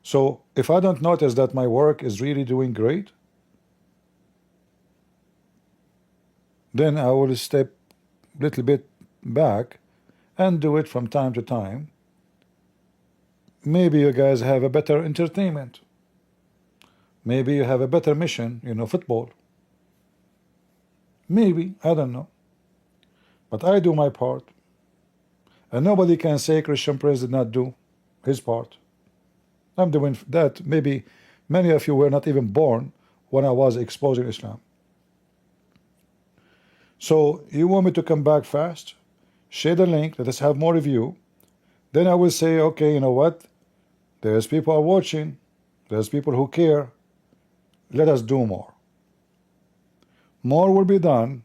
So if I don't notice that my work is really doing great, then I will step a little bit back and do it from time to time. Maybe you guys have a better entertainment. Maybe you have a better mission, you know, football. Maybe, I don't know. But I do my part. And nobody can say Christian Prince did not do his part. I'm doing that. Maybe many of you were not even born when I was exposing Islam. So you want me to come back fast? Share the link, let us have more review. Then I will say, okay, you know what? There's people are watching. There's people who care. Let us do more. More will be done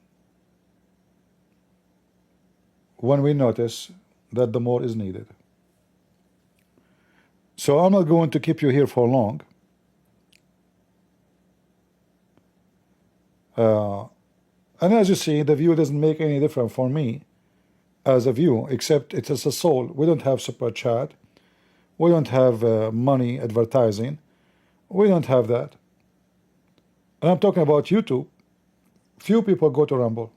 when we notice that the more is needed. So I'm not going to keep you here for long. And as you see, the view doesn't make any difference for me as a view, except it is a soul. We don't have super chat. We don't have money advertising. We don't have that. And I'm talking about YouTube. Few people go to Rumble.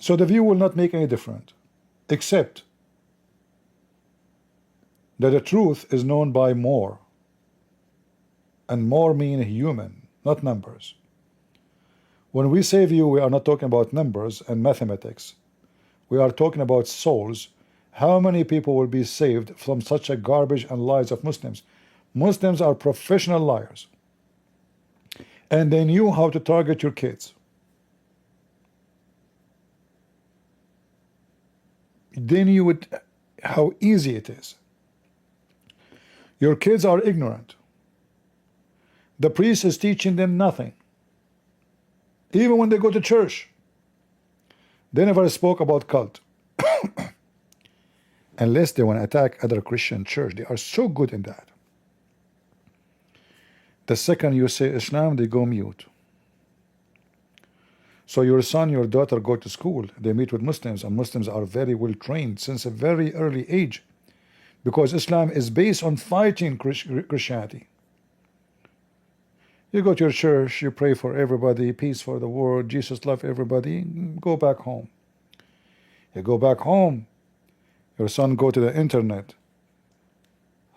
So the view will not make any difference, except that the truth is known by more. And more mean human, not numbers. When we say view, we are not talking about numbers and mathematics. We are talking about souls. How many people will be saved from such a garbage and lies of Muslims? Muslims are professional liars. And they knew how to target your kids. They knew how easy it is. Your kids are ignorant. The priest is teaching them nothing. Even when they go to church, they never spoke about cult. Unless they want to attack other Christian church. They are so good in that. The second you say Islam, they go mute. So your son, your daughter go to school, they meet with Muslims, and Muslims are very well trained since a very early age, because Islam is based on fighting Christianity. You go to your church, you pray for everybody, peace for the world, Jesus love everybody, go back home. You go back home, your son go to the internet,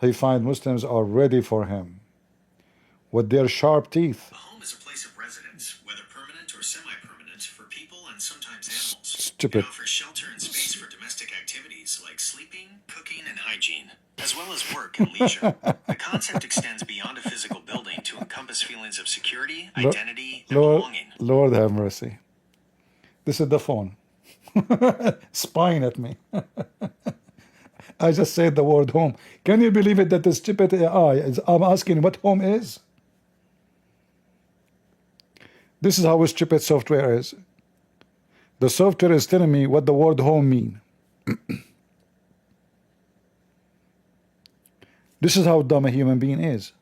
he find Muslims are ready for him with their sharp teeth. A home is a place of residence, whether permanent or semi-permanent, for people and sometimes animals. Stupid. It offers shelter and space for domestic activities like sleeping, cooking, and hygiene, as well as work and leisure. The concept extends beyond a physical building to encompass feelings of security, identity, and belonging. Lord have mercy. This is the phone. Spying at me. I just said the word home. Can you believe it that the stupid AI is I'm asking what home is? This is how stupid software is. The software is telling me what the word home means. This is how dumb a human being is.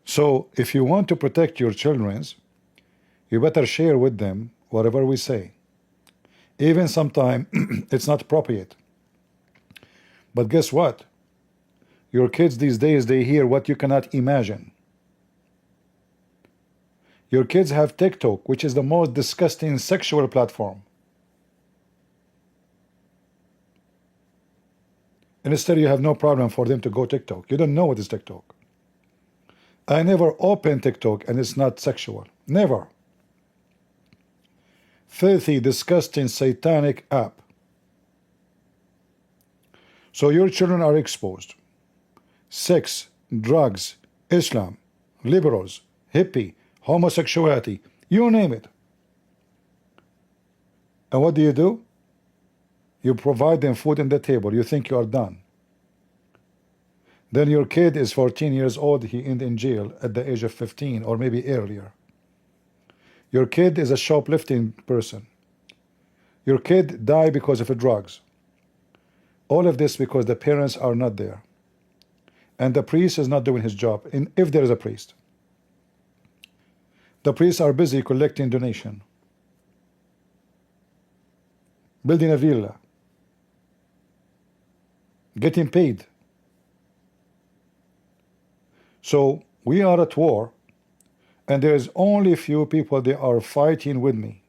So if you want to protect your children, you better share with them whatever we say. Even sometimes it's not appropriate. But guess what? Your kids these days, they hear what you cannot imagine. Your kids have TikTok, which is the most disgusting sexual platform. And instead you have no problem for them to go TikTok. You don't know what is TikTok. I never open TikTok and it's not sexual. Never. Filthy, disgusting, satanic app. So your children are exposed. Sex, drugs, Islam, liberals, hippie, homosexuality, you name it. And what do? You provide them food on the table. You think you are done. Then your kid is 14 years old. He ended in jail at the age of 15 or maybe earlier. Your kid is a shoplifting person. Your kid died because of drugs. All of this because the parents are not there. And the priest is not doing his job, if there is a priest. The priests are busy collecting donation, building a villa, getting paid. So we are at war, and there is only a few people that are fighting with me.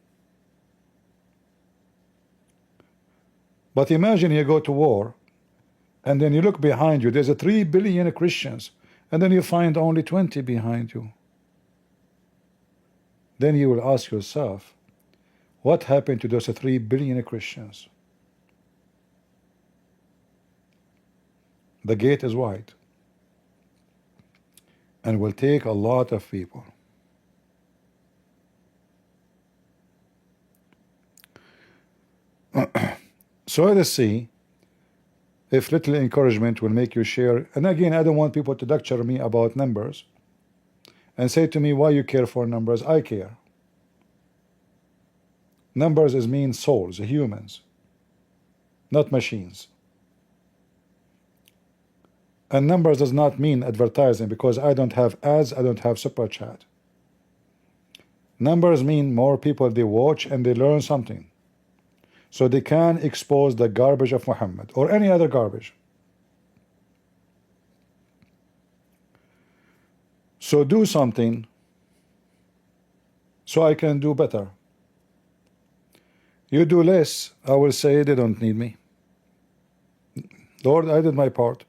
But imagine you go to war, and then you look behind you, there's a 3 billion Christians, and then you find only 20 behind you. Then you will ask yourself, what happened to those 3 billion Christians? The gate is wide, and will take a lot of people. So let us see if little encouragement will make you share. And again, I don't want people to lecture me about numbers and say to me, why you care for numbers? I care. Numbers is mean souls, humans, not machines. And numbers does not mean advertising, because I don't have ads, I don't have super chat. Numbers mean more people they watch and they learn something, so they can expose the garbage of Muhammad or any other garbage. So do something so I can do better. You do less, I will say they don't need me. Lord, I did my part.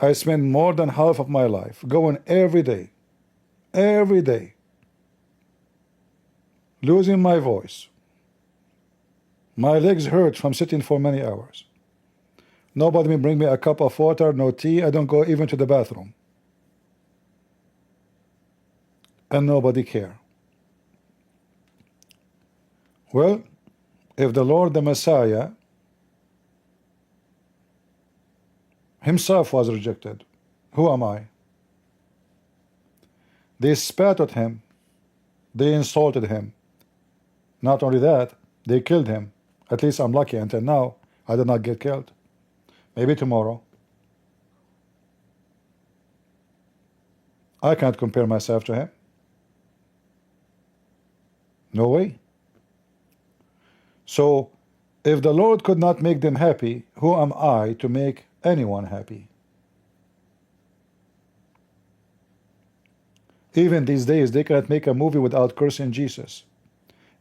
I spend more than half of my life going every day, losing my voice. My legs hurt from sitting for many hours. Nobody will bring me a cup of water, no tea. I don't go even to the bathroom. And nobody care. Well, if the Lord, the Messiah, himself was rejected, who am I? They spat at him. They insulted him. Not only that, they killed him. At least I'm lucky until now I did not get killed. Maybe tomorrow. I can't compare myself to him. No way. So if the Lord could not make them happy, who am I to make anyone happy? Even these days they cannot make a movie without cursing Jesus,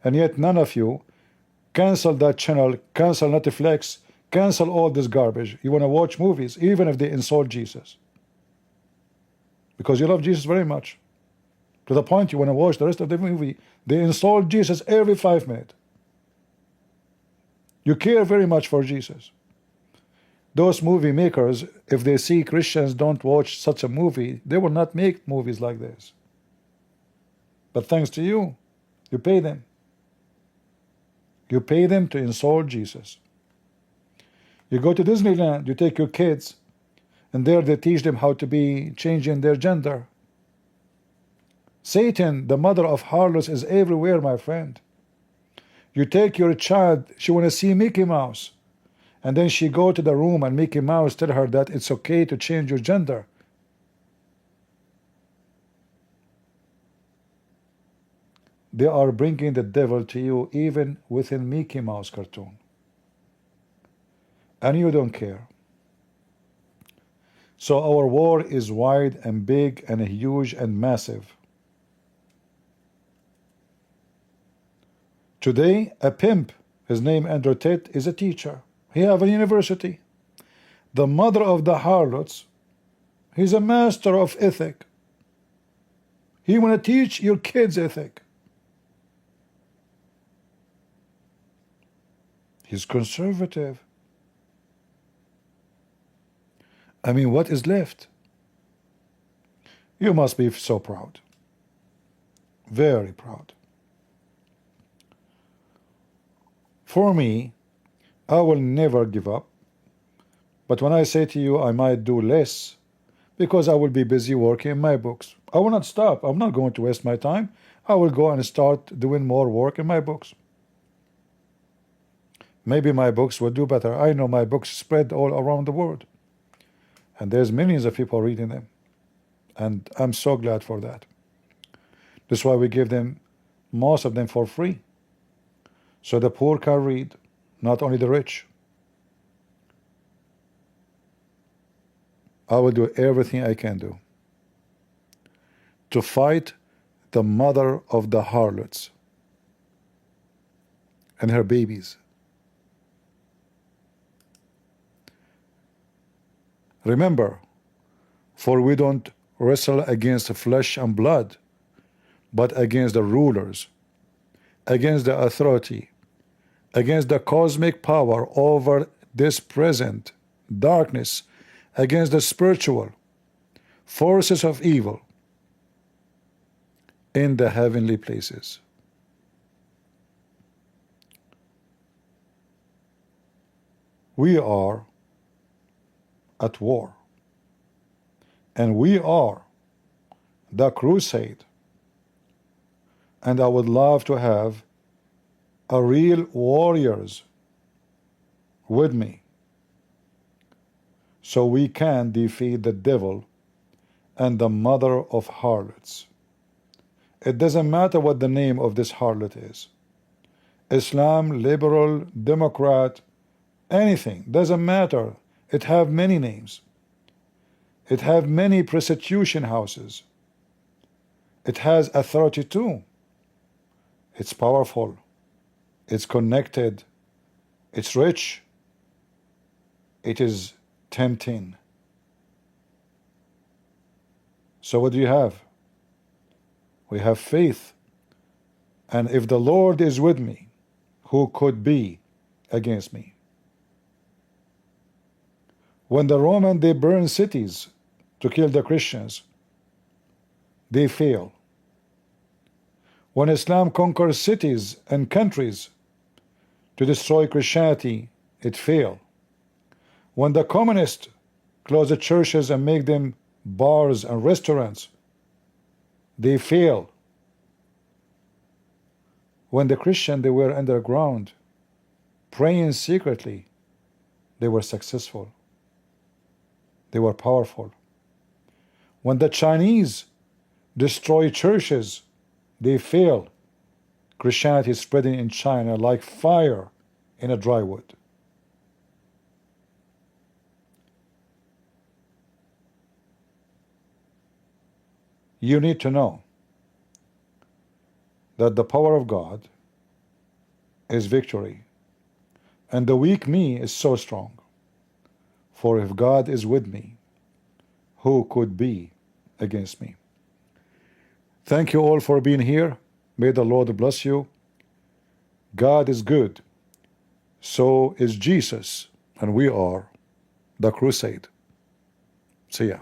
and yet none of you cancel that channel, cancel Netflix, cancel all this garbage. You want to watch movies even if they insult Jesus. because you love Jesus very much, to the point you want to watch the rest of the movie. They insult Jesus every 5 minutes. You care very much for Jesus. Those movie makers, if they see Christians don't watch such a movie, they will not make movies like this. But thanks to you, you pay them. You pay them to insult Jesus. You go to Disneyland, you take your kids, and there they teach them how to be changing their gender. Satan, the mother of harlots, is everywhere, my friend. You take your child, she want to see Mickey Mouse, and then she go to the room and Mickey Mouse tell her that it's okay to change your gender. They are bringing the devil to you even within Mickey Mouse cartoon. And you don't care. So our war is wide and big and huge and massive. Today, a pimp, his name Andrew Tate, is a teacher. He have a university. The mother of the harlots, he's a master of ethic. He want to teach your kids ethic. He's conservative. I mean, what is left? You must be so proud. Very proud. For me, I will never give up. But when I say to you I might do less, because I will be busy working in my books. I will not stop. I'm not going to waste my time. I will go and start doing more work in my books. Maybe my books will do better. I know my books spread all around the world. And there's millions of people reading them. And I'm so glad for that. That's why we give them, most of them, for free. So the poor can read, not only the rich. I will do everything I can do to fight the mother of the harlots and her babies. Remember, for we don't wrestle against flesh and blood, but against the rulers, against the authority, against the cosmic power over this present darkness, against the spiritual forces of evil in the heavenly places. We are at war, and we are the crusade, and I would love to have a real warriors with me so we can defeat the devil and the mother of harlots. It doesn't matter what the name of this harlot is. Islam, liberal, Democrat, anything, doesn't matter. It have many names. It have many prostitution houses. It has authority too. It's powerful. It's connected. It's rich. It is tempting. So what do you have? We have faith. And if the Lord is with me, who could be against me? When the Romans, they burn cities to kill the Christians, they fail. When Islam conquers cities and countries to destroy Christianity, it failed. When the communists close the churches and make them bars and restaurants, they fail. When the Christians, they were underground, praying secretly, they were successful. They were powerful. When the Chinese destroy churches, they fail. Christianity is spreading in China like fire in a dry wood. You need to know that the power of God is victory, and the weak me is so strong. For if God is with me, who could be against me. Thank you all for being here. May the Lord bless you. God is good. So is Jesus. And we are the crusade. See ya.